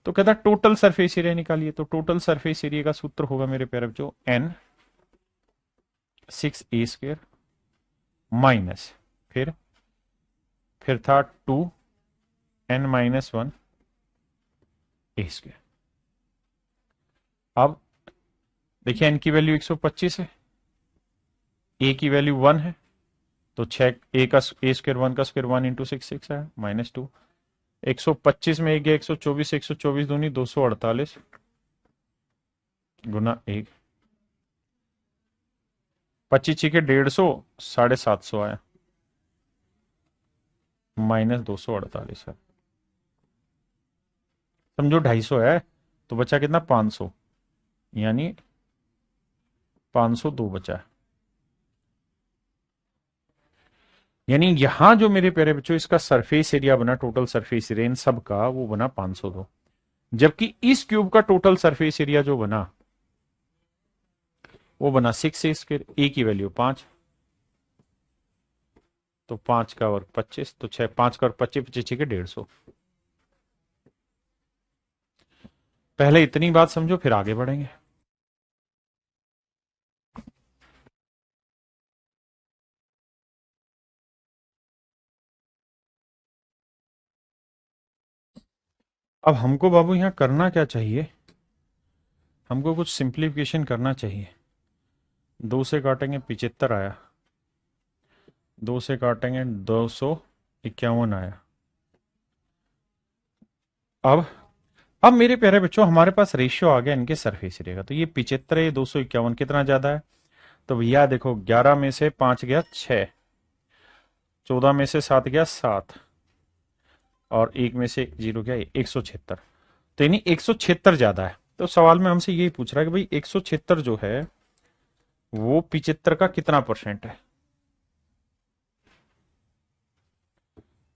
तो कहता टोटल सरफेस एरिया निकालिए। तो टोटल सरफेस एरिया का सूत्र होगा मेरे प्यारे बच्चों एन 6a² माइनस फिर था 2n-1 a²। अब देखिए n की वैल्यू 125 है, a की वैल्यू 1 है, तो 6 a का a² 1 का स्क्वायर 1 इंटू 6 है -2। 125 में 1 गया 124, 124 दूनी 248 गुना 1, 25 के 150, 750 आया -248 है। समझो 250 है तो बचा कितना, 500, यानी 502 बचा है। यानी यहां जो मेरे प्यारे बच्चों इसका सरफेस एरिया बना, टोटल सरफेस एरिया इन सब का, वो बना 502। जबकि इस क्यूब का टोटल सरफेस एरिया जो बना वो बना 6a², ए की वैल्यू 5, तो 5 का वर्ग 25, तो 6 5 का वर्ग 25, 25 के 150। पहले इतनी बात समझो फिर आगे बढ़ेंगे। अब हमको बाबू यहां करना क्या चाहिए, हमको कुछ सिंप्लीफिकेशन करना चाहिए। 2 से काटेंगे 75 आया, 2 से काटेंगे 251 आया। अब मेरे प्यारे बच्चों हमारे पास रेशियो आ गया इनके सरफेस एरिया का। तो ये 75 है, 251 कितना ज्यादा है, तो भैया देखो 11 में से 5 गया 6, 14 में से 7 गया 7, और 1 में से 0 गया 176। तो यानी 176 ज्यादा है। तो सवाल में हमसे यही पूछ रहा है कि भाई 176 जो है वो 75 का कितना परसेंट है।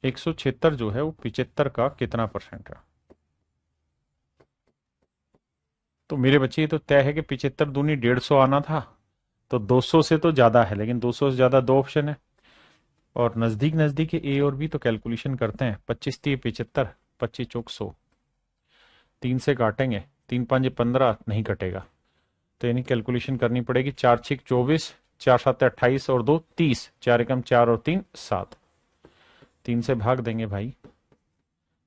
176 जो है वो 75 का कितना परसेंट है। तो मेरे बच्चे ये तो तय है कि 75 दूनी 150 आना था, तो 200 से तो ज्यादा है, लेकिन 200 से ज्यादा दो ऑप्शन है, और नजदीक नजदीक ए और बी, तो कैलकुलेशन करते हैं। 25 3 75, 25 चौक 100, 3 से काटेंगे, 3 5 15, नहीं कटेगा, तो यानी कैलकुलेशन करनी पड़ेगी। 4 6 24, 4 7 28 और 2 30, 4 एकम 4 और 3 7, 3 से भाग देंगे भाई।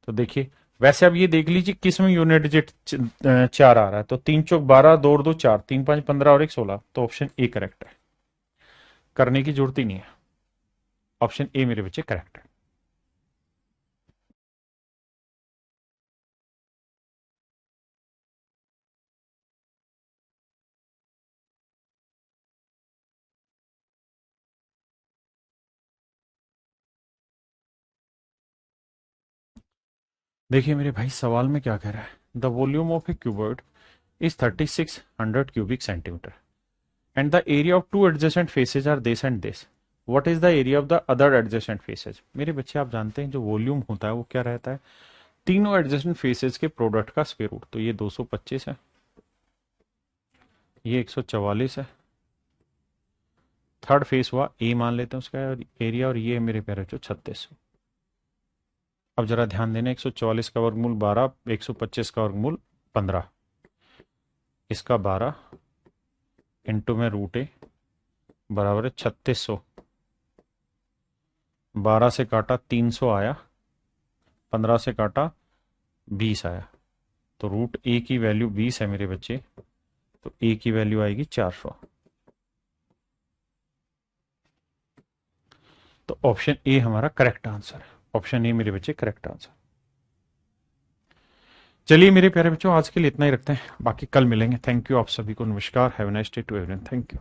तो देखिए वैसे अब ये देख लीजिए किस में यूनिट डिजिट 4 आ रहा है, तो 3 चौक 12, 2 और 2 4, 3 5 15 और 1 16, तो ऑप्शन ए करेक्ट है, करने की जरूरत ही नहीं है। ऑप्शन ए मेरे बच्चे करेक्ट है। देखिए मेरे भाई सवाल में क्या कह रहा है, the volume of a cuboid is 3600 cubic centimetre. And the area of two adjacent faces are this and this, what is the area of the other adjacent faces. मेरे बच्चे आप जानते हैं जो वॉल्यूम होता है वो क्या रहता है, तीनों एडजेसेंट फेसेज के प्रोडक्ट का स्क्वायर रूट। तो ये 225 है, ये 144 है, थर्ड फेस हुआ ए मान लेते हैं उसका एरिया, और ये मेरे प्यारे जो 36। अब जरा ध्यान देना, 144 का वर्गमूल 12, 125 का वर्गमूल 15, इसका 12 इंटू में रूट ए बराबर है 3600। 12 से काटा 300 आया, 15 से काटा 20 आया, तो रूट ए की वैल्यू 20 है मेरे बच्चे, तो ए की वैल्यू आएगी 400। तो ऑप्शन ए हमारा करेक्ट आंसर है, ऑप्शन ए मेरे बच्चे करेक्ट आंसर। चलिए मेरे प्यारे बच्चों, आज के लिए इतना ही रखते हैं, बाकी कल मिलेंगे। थैंक यू आप सभी को, नमस्कार, have a nice day to everyone, thank you.